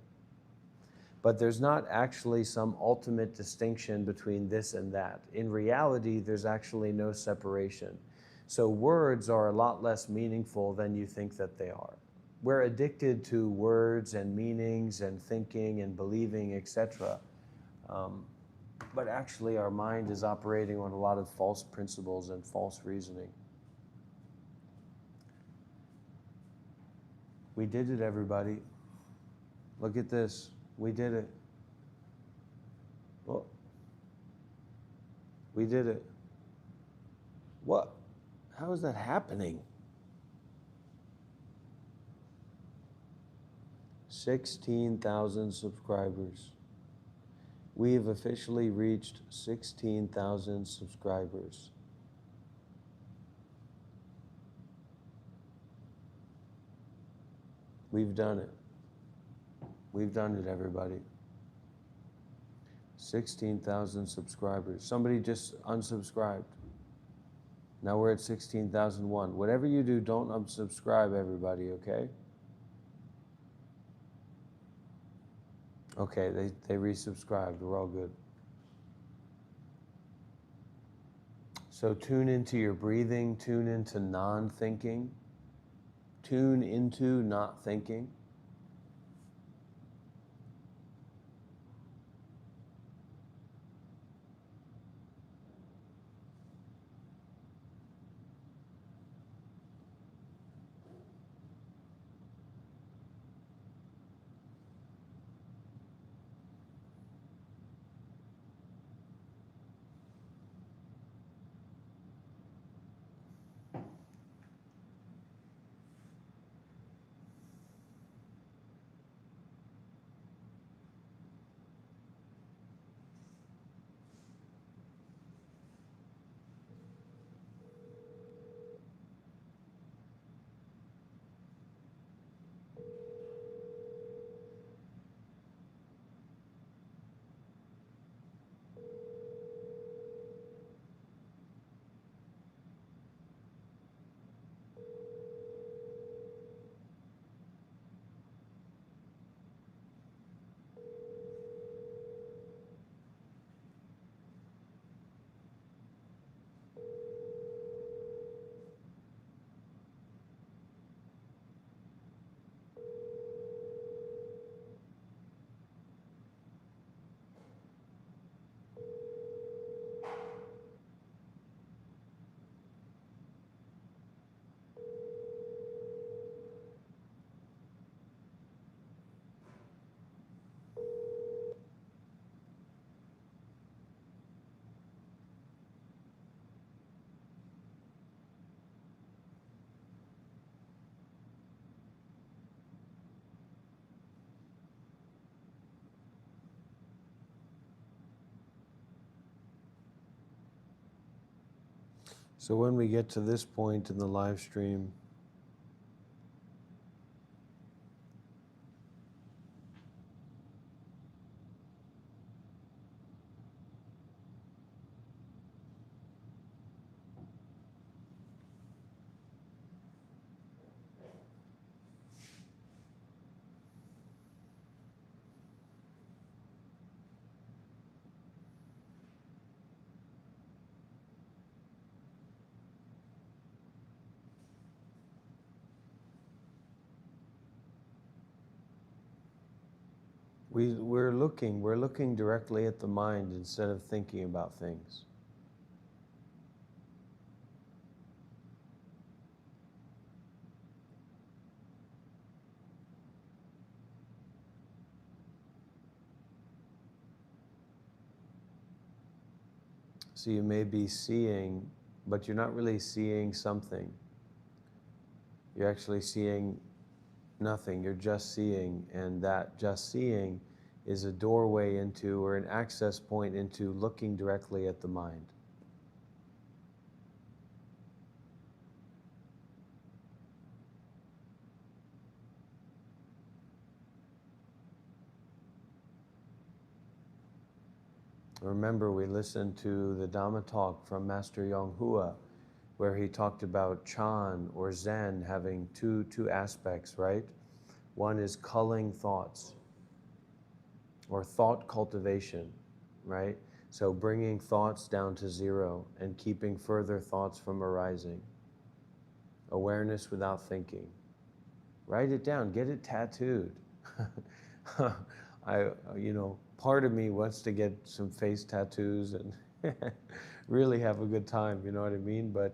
But there's not actually some ultimate distinction between this and that. In reality, there's actually no separation. So words are a lot less meaningful than you think that they are. We're addicted to words and meanings and thinking and believing, etc. But actually our mind is operating on a lot of false principles and false reasoning. We did it, everybody. Look at this. We did it. Well, we did it. What? How is that happening? 16,000 subscribers. We have officially reached 16,000 subscribers. We've done it. We've done it, everybody. 16,000 subscribers. Somebody just unsubscribed. Now we're at 16,001. Whatever you do, don't unsubscribe, everybody, okay? Okay, they resubscribed. We're all good. So tune into your breathing, tune into non-thinking, tune into not thinking. So when we get to this point in the live stream, we're looking directly at the mind instead of thinking about things. So you may be seeing, but you're not really seeing something. You're actually seeing nothing. You're just seeing, and that just seeing is a doorway into, or an access point into, looking directly at the mind. Remember, we listened to the Dhamma talk from Master Yonghua, where he talked about Chan or Zen having two aspects, right? One is culling thoughts, or thought cultivation, right? So bringing thoughts down to zero and keeping further thoughts from arising. Awareness without thinking. Write it down, get it tattooed. Part of me wants to get some face tattoos and really have a good time, you know what I mean? But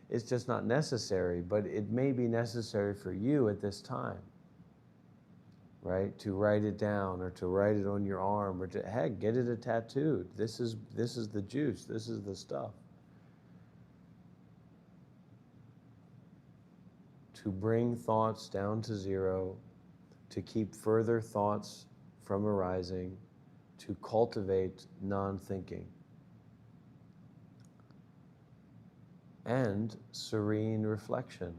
it's just not necessary, but it may be necessary for you at this time, right? To write it down, or to write it on your arm, or to, heck, get it tattooed. This is the juice, this is the stuff. To bring thoughts down to zero, to keep further thoughts from arising, to cultivate non-thinking. And serene reflection,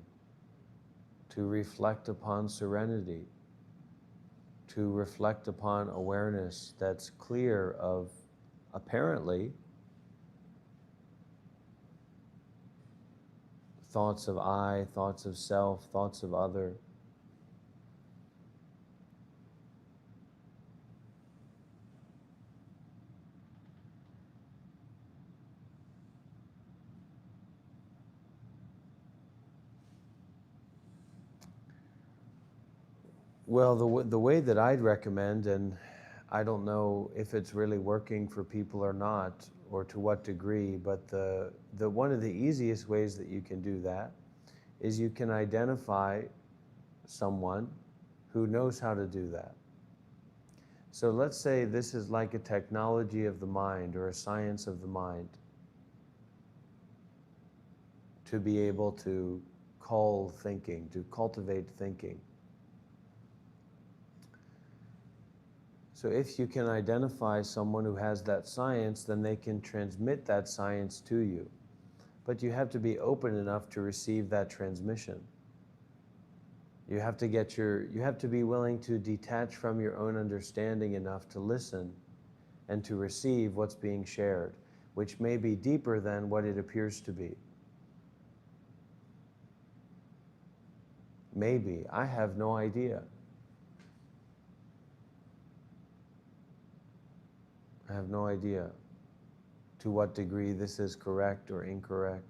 to reflect upon serenity, to reflect upon awareness that's clear of, apparently, thoughts of I, thoughts of self, thoughts of other. Well, the way that I'd recommend, and I don't know if it's really working for people or not, or to what degree, but the one of the easiest ways that you can do that is you can identify someone who knows how to do that. So let's say this is like a technology of the mind, or a science of the mind, to be able to cull thinking, to cultivate thinking. So if you can identify someone who has that science, then they can transmit that science to you. But you have to be open enough to receive that transmission. You have to be willing to detach from your own understanding enough to listen and to receive what's being shared, which may be deeper than what it appears to be. Maybe. I have no idea. I have no idea to what degree this is correct or incorrect.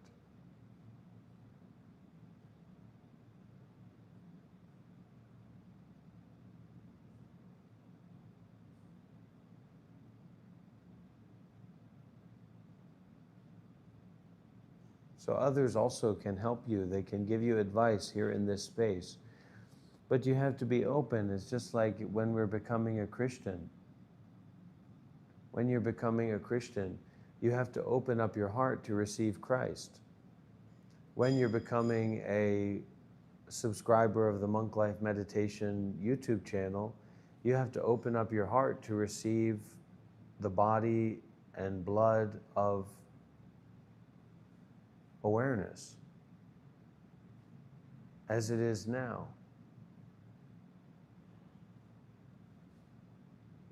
So others also can help you. They can give you advice here in this space. But you have to be open. It's just like when we're becoming a Christian. When you're becoming a Christian, you have to open up your heart to receive Christ. When you're becoming a subscriber of the Monk Life Meditation YouTube channel, you have to open up your heart to receive the body and blood of awareness as it is now.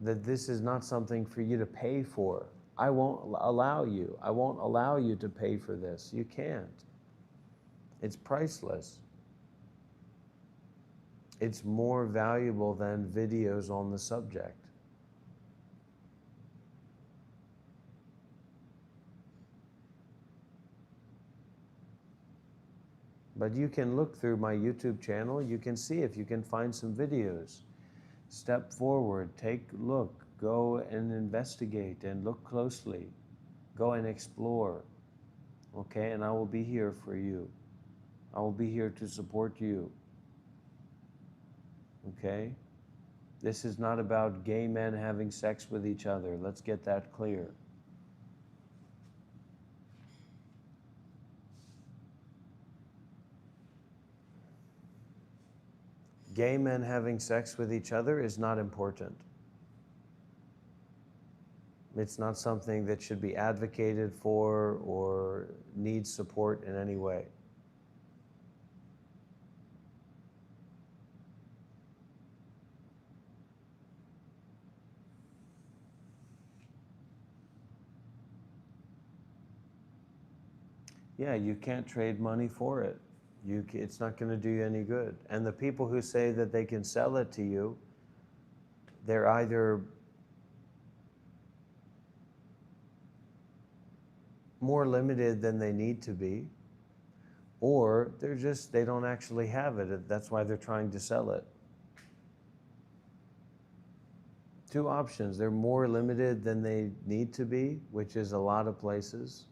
That this is not something for you to pay for. I won't allow you. I won't allow you to pay for this. You can't. It's priceless. It's more valuable than videos on the subject. But you can look through my YouTube channel. You can see if you can find some videos. Step forward, take a look, go and investigate and look closely. Go and explore. Okay, and I will be here for you. I will be here to support you. Okay? This is not about gay men having sex with each other. Let's get that clear. Gay men having sex with each other is not important. It's not something that should be advocated for or needs support in any way. Yeah, you can't trade money for it. It's not going to do you any good. And the people who say that they can sell it to you, they're either more limited than they need to be, or they don't actually have it. That's why they're trying to sell it. Two options. They're more limited than they need to be, which is a lot of places.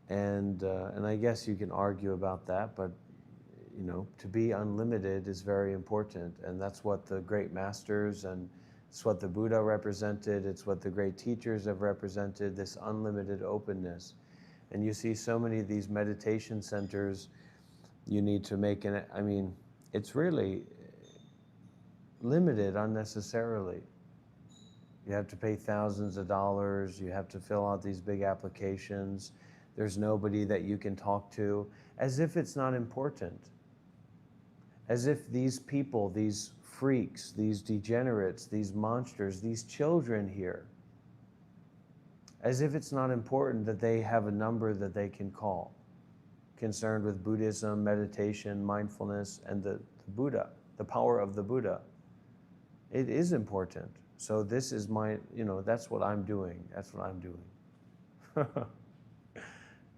And I guess you can argue about that, but you know, to be unlimited is very important, and that's what the great masters and it's what the Buddha represented. It's what the great teachers have represented, this unlimited openness. And you see so many of these meditation centers, you need to make it's really limited unnecessarily. You have to pay thousands of dollars, you have to fill out these big applications, there's nobody that you can talk to, as if it's not important. As if these people, these freaks, these degenerates, these monsters, these children here, as if it's not important that they have a number that they can call, concerned with Buddhism, meditation, mindfulness, and the Buddha, the power of the Buddha. It is important. So this is that's what I'm doing. That's what I'm doing.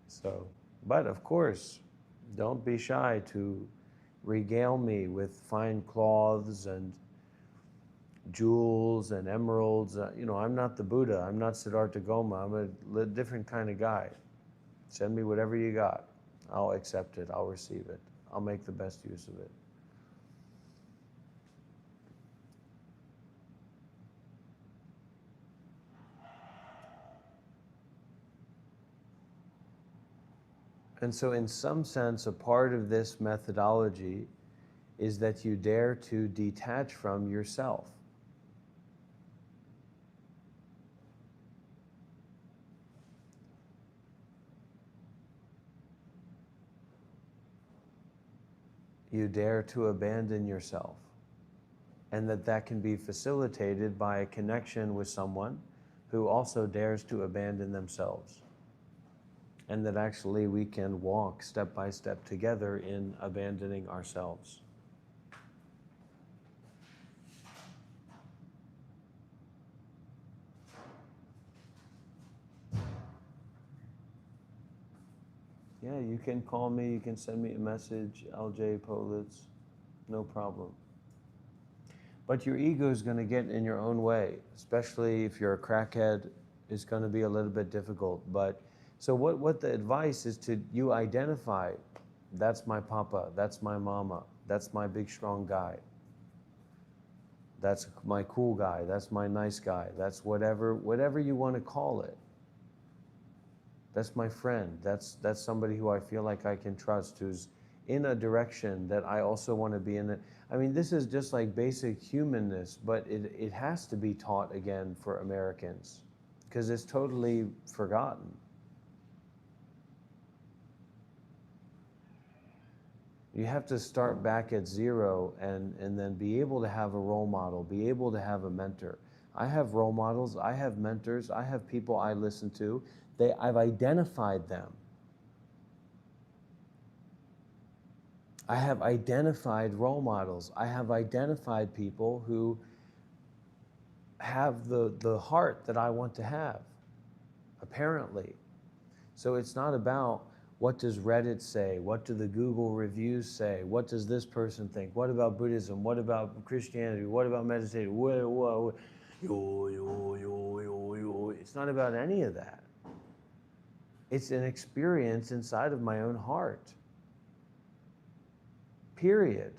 So, but of course, don't be shy to regale me with fine cloths and jewels and emeralds. I'm not the Buddha. I'm not Siddhartha Gautama. I'm a different kind of guy. Send me whatever you got. I'll accept it. I'll receive it. I'll make the best use of it. And so in some sense, a part of this methodology is that you dare to detach from yourself. You dare to abandon yourself. And that can be facilitated by a connection with someone who also dares to abandon themselves. And that actually we can walk step by step together in abandoning ourselves. Yeah, you can call me, you can send me a message, LJ Politz, no problem. But your ego is going to get in your own way, especially if you're a crackhead, it's going to be a little bit difficult. But so what the advice is to you identify, that's my papa, that's my mama, that's my big strong guy, that's my cool guy, that's my nice guy, that's whatever you want to call it. That's my friend, that's somebody who I feel like I can trust, who's in a direction that I also want to be in. This is just like basic humanness, but it has to be taught again for Americans because it's totally forgotten. You have to start back at zero and then be able to have a role model, be able to have a mentor. I have role models, I have mentors, I have people I listen to. I've identified them. I have identified role models. I have identified people who have the heart that I want to have, apparently. So it's not about what does Reddit say, what do the Google reviews say, what does this person think, what about Buddhism, what about Christianity, what about meditation, It's not about any of that. It's an experience inside of my own heart. Period.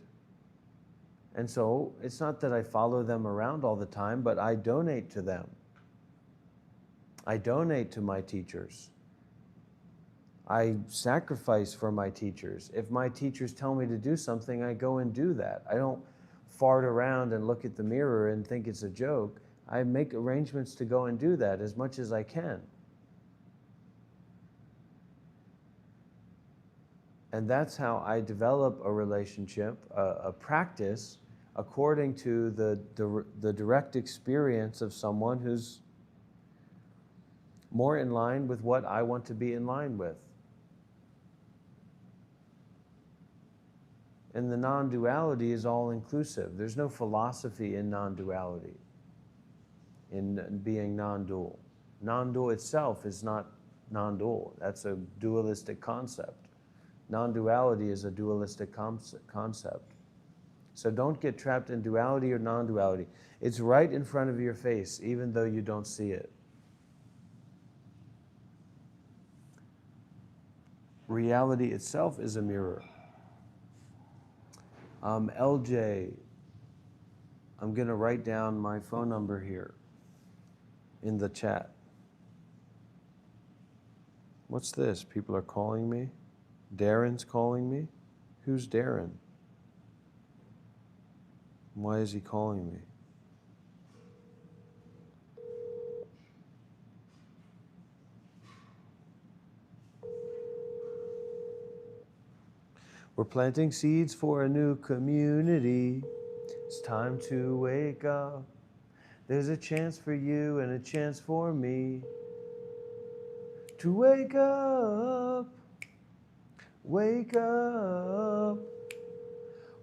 And so it's not that I follow them around all the time, but I donate to them. I donate to my teachers. I sacrifice for my teachers. If my teachers tell me to do something, I go and do that. I don't fart around and look at the mirror and think it's a joke. I make arrangements to go and do that as much as I can. And that's how I develop a relationship, a practice, according to the direct experience of someone who's more in line with what I want to be in line with. And the non-duality is all-inclusive. There's no philosophy in non-duality, in being non-dual. Non-dual itself is not non-dual. That's a dualistic concept. Non-duality is a dualistic concept. So don't get trapped in duality or non-duality. It's right in front of your face, even though you don't see it. Reality itself is a mirror. LJ, I'm going to write down my phone number here in the chat. What's this? People are calling me? Darren's calling me? Who's Darren? Why is he calling me? We're planting seeds for a new community. It's time to wake up. There's a chance for you and a chance for me to wake up. Wake up.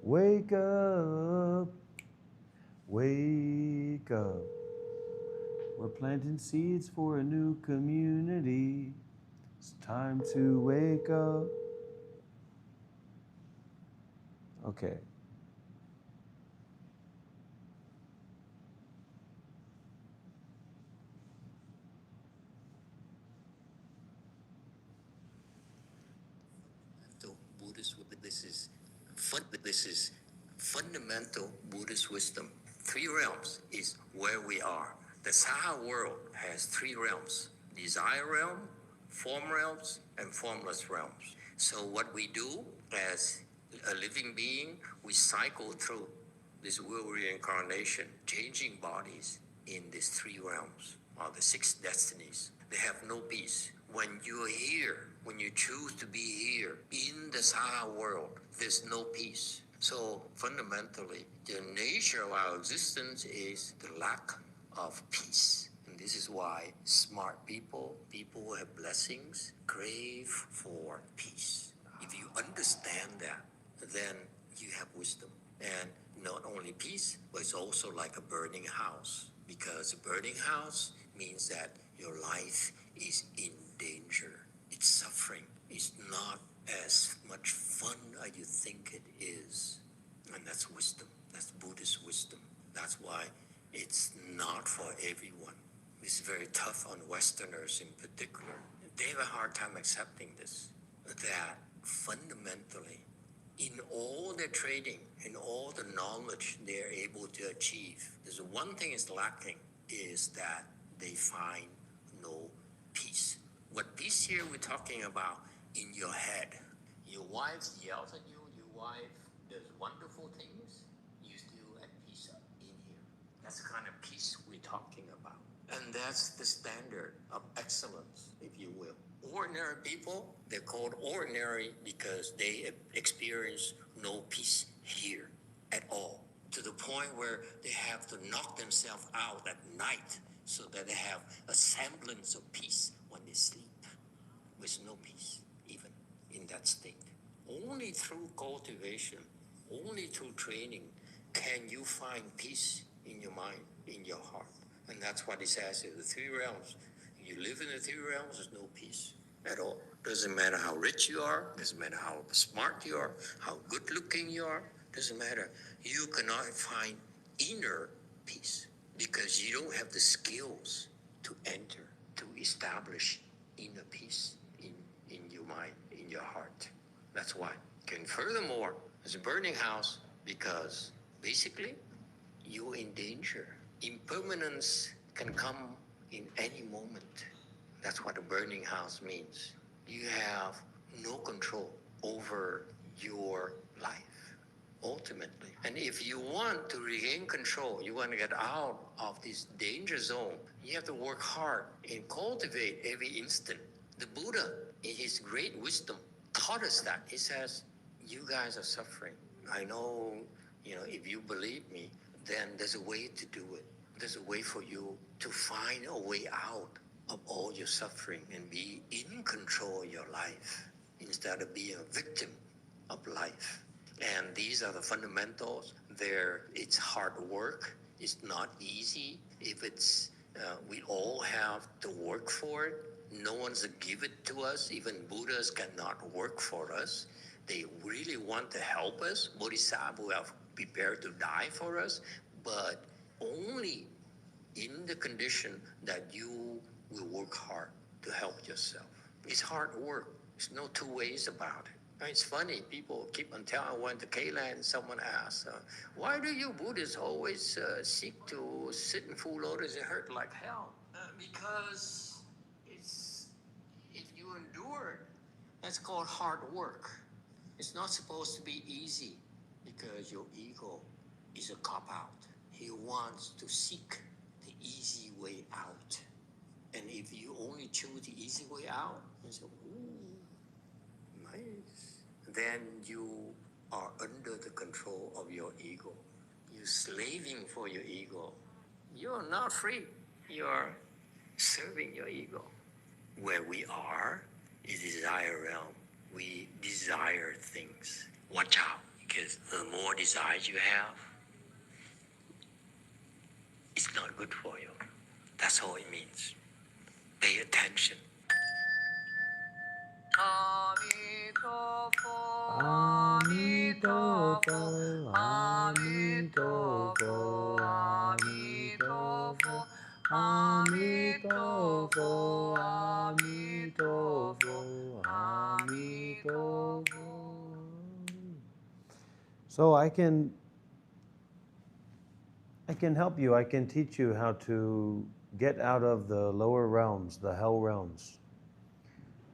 Wake up. Wake up. We're planting seeds for a new community. It's time to wake up. Okay. This is fundamental Buddhist wisdom. Three realms is where we are. The Saha world has three realms: desire realm, form realms, and formless realms. So what we do as a living being, we cycle through this world reincarnation, changing bodies in these three realms, or the six destinies. They have no peace. When you're here, when you choose to be here in the Saha world, there's no peace. So fundamentally, the nature of our existence is the lack of peace. And this is why smart people, people who have blessings, crave for peace. If you understand that, then you have wisdom. And not only peace, but it's also like a burning house. Because a burning house means that your life is in danger. It's suffering. It's not as much fun as you think it is. And that's wisdom. That's Buddhist wisdom. That's why it's not for everyone. It's very tough on Westerners in particular. They have a hard time accepting this. That fundamentally, in all their trading, in all the knowledge they're able to achieve, there's one thing is lacking, is that they find no peace. What peace here we're talking about in your head. Your wife yells at you, your wife does wonderful things, you still at peace in here. That's the kind of peace we're talking about. And that's the standard of excellence, if you will. Ordinary people, they're called ordinary because they experience no peace here at all, to the point where they have to knock themselves out at night so that they have a semblance of peace when they sleep, with no peace, even in that state. Only through cultivation, only through training, can you find peace in your mind, in your heart. And that's what it says in the three realms. You live in the three realms, there's no peace at all. Doesn't matter how rich you are, doesn't matter how smart you are, how good looking you are, doesn't matter. You cannot find inner peace because you don't have the skills to enter, to establish inner peace in your mind, in your heart. That's why. And furthermore, it's a burning house because basically you're in danger. Impermanence can come in any moment. That's what a burning house means. You have no control over your life, ultimately. And if you want to regain control, you want to get out of this danger zone, you have to work hard and cultivate every instant. The Buddha, in his great wisdom, taught us that. He says, you guys are suffering. I know, if you believe me, then there's a way to do it. There's a way for you to find a way out of all your suffering and be in control of your life instead of being a victim of life. And these are the fundamentals. It's hard work. It's not easy. We all have to work for it. No one's give it to us. Even Buddhas cannot work for us. They really want to help us. Bodhisattvas have prepared to die for us, but only in the condition that you will work hard to help yourself. It's hard work. There's no two ways about it. It's funny, people keep on telling. I went to K-Land, someone asked, why do you Buddhists always seek to sit in full lotus? It hurt like hell. Because if you endure it, that's called hard work. It's not supposed to be easy because your ego is a cop-out. He wants to seek the easy way out. And if you only choose the easy way out, you say, ooh, nice. Then you are under the control of your ego. You're slaving for your ego. You're not free. You're serving your ego. Where we are is desire realm. We desire things. Watch out, because the more desires you have, it's not good for you. That's all it means. Pay attention. So I can help you. I can teach you how to get out of the lower realms, the hell realms.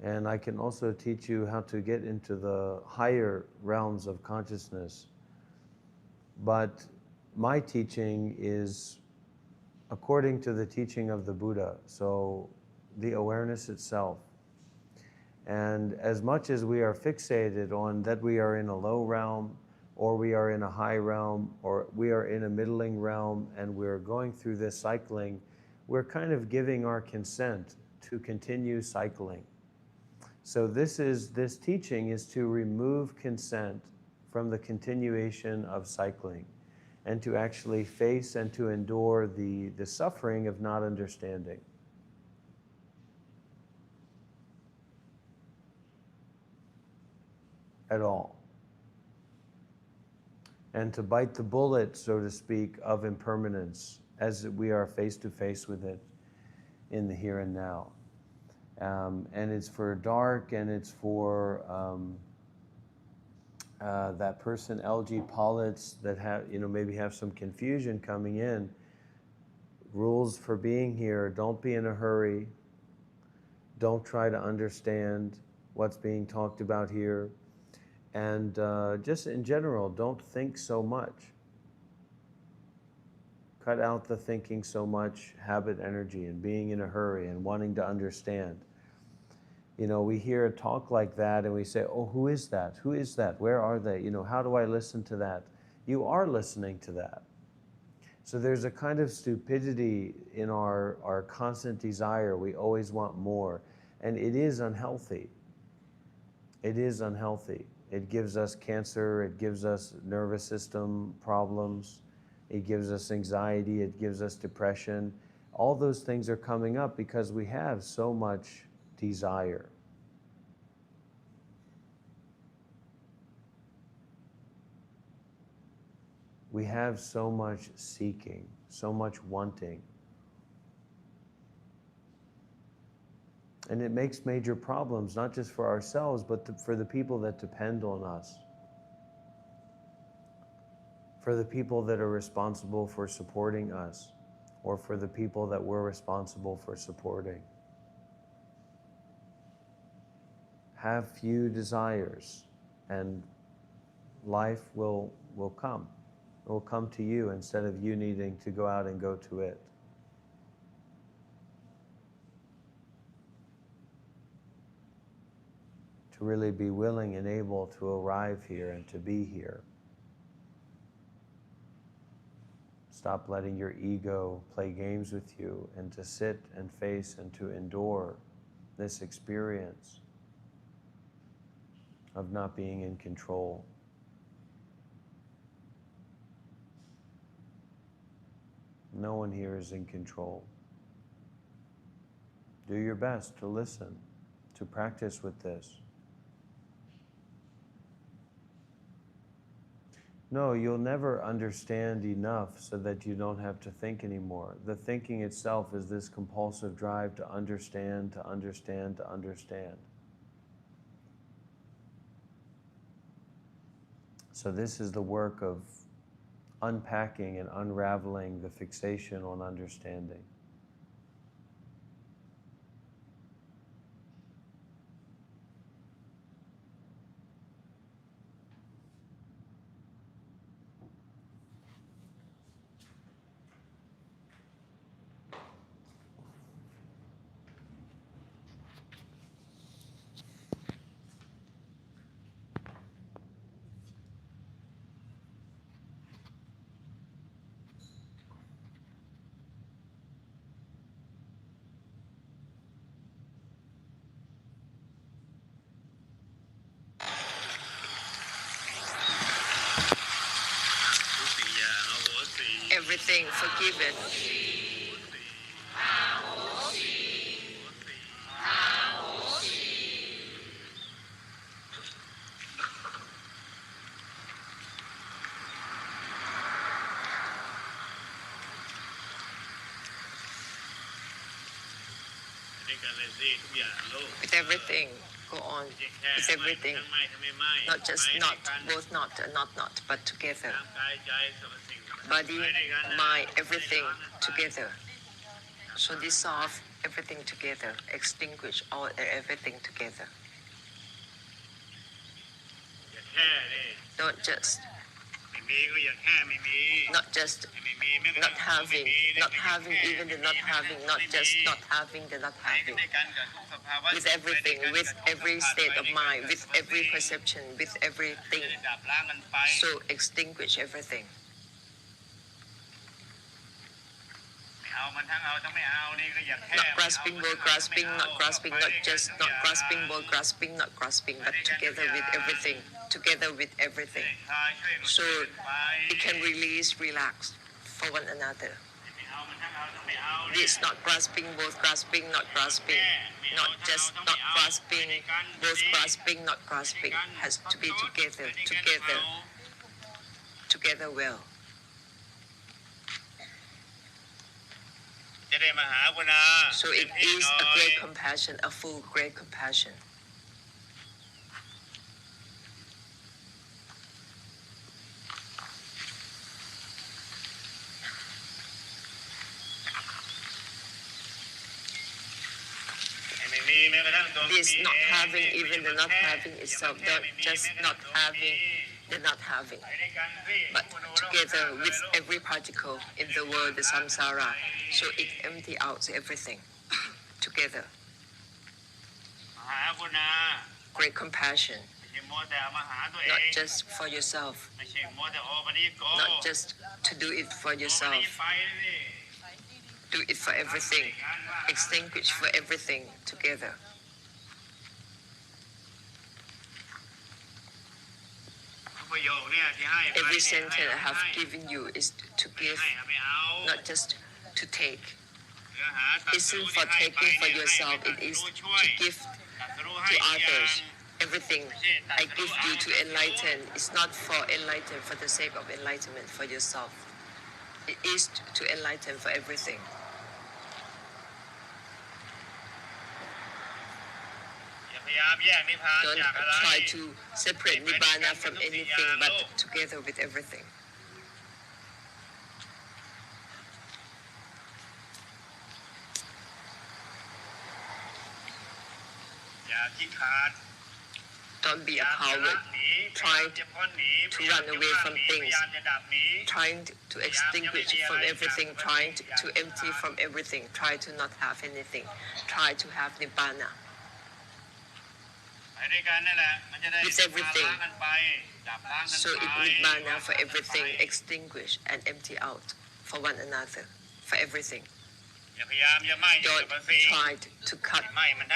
And I can also teach you how to get into the higher realms of consciousness. But my teaching is according to the teaching of the Buddha, so the awareness itself. And as much as we are fixated on that we are in a low realm, or we are in a high realm, or we are in a middling realm, and we're going through this cycling, we're kind of giving our consent to continue cycling. So this teaching is to remove consent from the continuation of cycling, and to actually face and to endure the suffering of not understanding. At all. And to bite the bullet, so to speak, of impermanence as we are face to face with it in the here and now. And it's for dark, and it's for that person, LG Politz, that maybe have some confusion coming in. Rules for being here: don't be in a hurry. Don't try to understand what's being talked about here. And just in general, don't think so much. Cut out the thinking so much, habit energy, and being in a hurry and wanting to understand. We hear a talk like that and we say, oh, who is that? Who is that? Where are they? How do I listen to that? You are listening to that. So there's a kind of stupidity in our constant desire. We always want more. And it is unhealthy. It is unhealthy. It gives us cancer. It gives us nervous system problems. It gives us anxiety. It gives us depression. All those things are coming up because we have so much desire. We have so much seeking, so much wanting. And it makes major problems, not just for ourselves, but for the people that depend on us. For the people that are responsible for supporting us, or for the people that we're responsible for supporting. Have few desires, and life will come. It will come to you instead of you needing to go out and go to it. To really be willing and able to arrive here and to be here. Stop letting your ego play games with you, and to sit and face and to endure this experience of not being in control. No one here is in control. Do your best to listen, to practice with this. No, you'll never understand enough so that you don't have to think anymore. The thinking itself is this compulsive drive to understand, to understand, to understand. So this is the work of unpacking and unraveling the fixation on understanding. Everything forgiven. With everything, go on. With everything. Not just not, both not and not, but together. Body, mind, everything together. So dissolve everything together. Extinguish all everything together. Not just not having even the not having, not just not having the not having. With everything, with every state of mind, with every perception, with everything. So extinguish everything. Not grasping, both grasping, not grasping, not just not grasping, both grasping, not grasping, but together with everything, together with everything. So it can release, relax for one another. This not grasping, both grasping, not grasping, not just not grasping, both grasping, not grasping, has to be together, together well. So it is a great compassion, a full great compassion. This not having, even the not having itself, not just not having the not having, but together with every particle in the world, the samsara, so it empty out everything together. great compassion, not just for yourself, not just to do it for yourself, do it for everything, extinguish for everything together. Every sentence I have given you is to give, not just to take. It isn't for taking for yourself, it is to give to others. Everything I give you to enlighten is not for enlighten for the sake of enlightenment for yourself. It is to enlighten for everything. Don't try to separate Nibbana from anything but together with everything. Don't be a coward, trying to run away from things, trying to extinguish from everything, trying to empty from everything, try to not have anything, try to have Nibbana. With everything, so it Nibbana for everything, extinguish and empty out for one another, for everything. Don't try to cut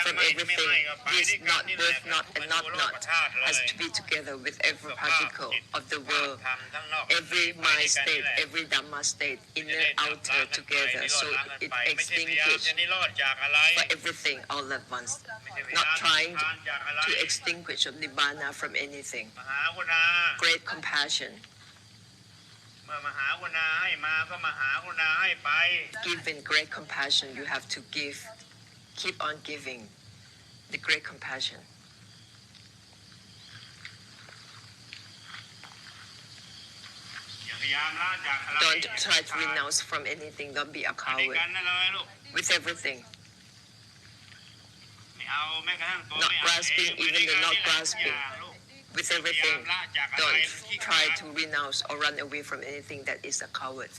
from everything. This, not, both, not, and not, has to be together with every particle of the world, every mind state, every Dhamma state, inner, outer, together, so it extinguishes for everything all at once. Not trying to extinguish of Nibbana from anything. Great compassion. Given great compassion, you have to give, keep on giving the great compassion. Don't try to renounce from anything, don't be a coward. With everything. Not grasping, even the not grasping. With everything, don't try to renounce or run away from anything that is a coward.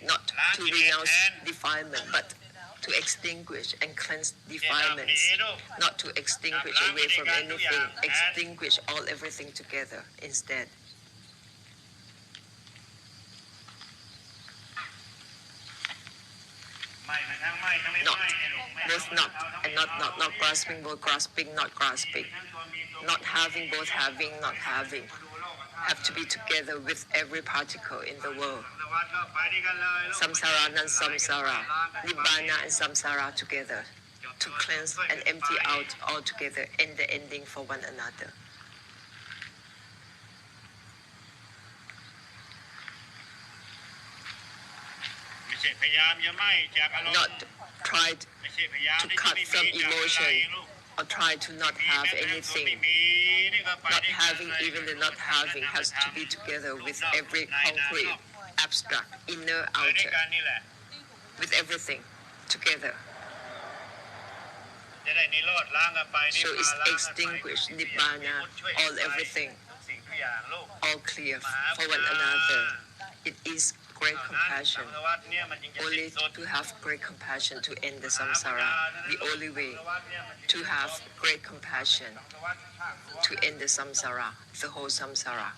Not to renounce defilement, but to extinguish and cleanse defilements. Not to extinguish away from anything, extinguish all everything together instead. Not, both not, and not grasping, both grasping, not grasping. Not having, both having, not having. Have to be together with every particle in the world. Samsara and samsara, Nibbana and samsara together. To cleanse and empty out altogether, and the ending for one another. Not try to cut from emotion or try to not have anything. Not having, even the not having, has to be together with every concrete, abstract, inner, outer. With everything together. So it's extinguished, Nibbana, all everything, all clear for one another. It is great compassion. Only to have great compassion to end the samsara. The only way to have great compassion to end the samsara, the whole samsara.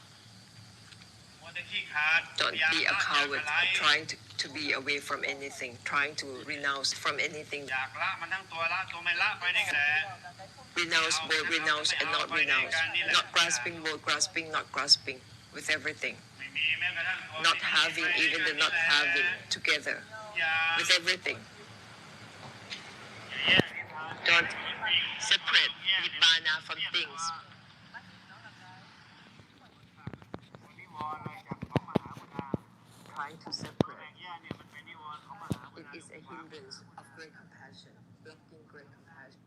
Don't be a coward trying to be away from anything, trying to renounce from anything. Renounce, both renounce and not renounce. Not grasping, both grasping, not grasping. With everything. Not having, even the not having, together. With everything. Don't separate Nibbana from things. Trying to separate. It is a hindrance of great compassion, blocking great compassion.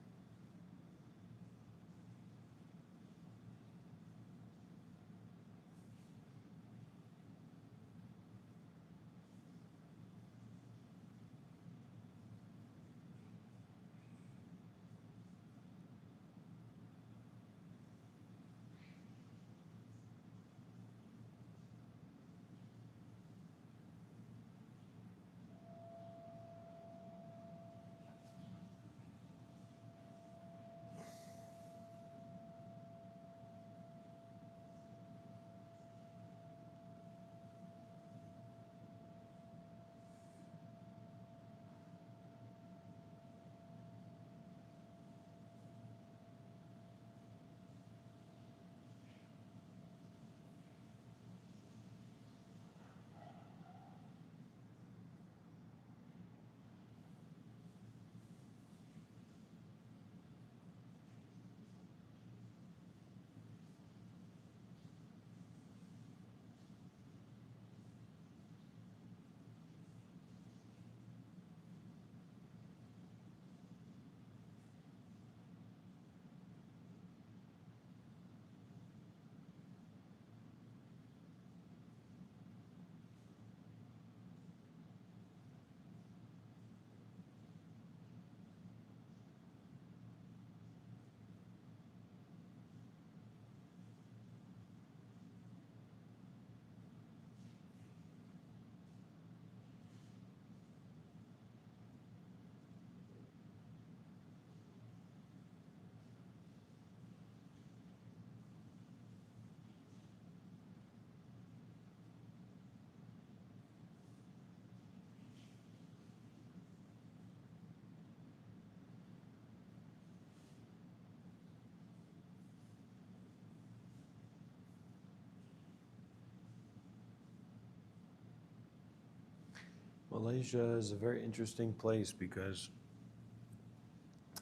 Malaysia is a very interesting place because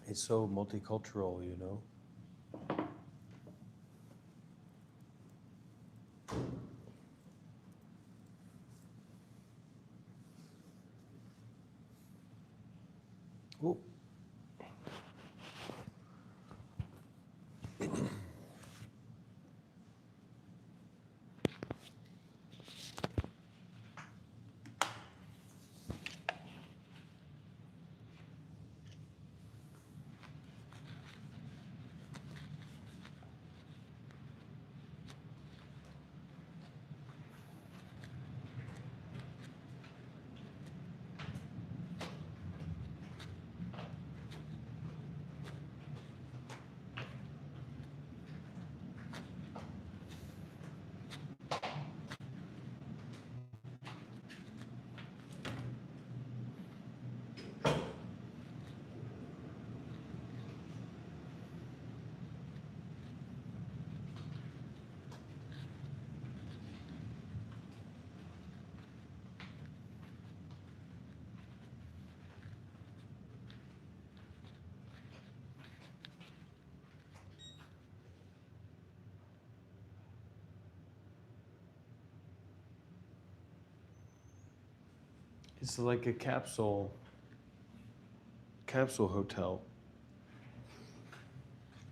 it's so multicultural, you know. Ooh. It's like a capsule hotel.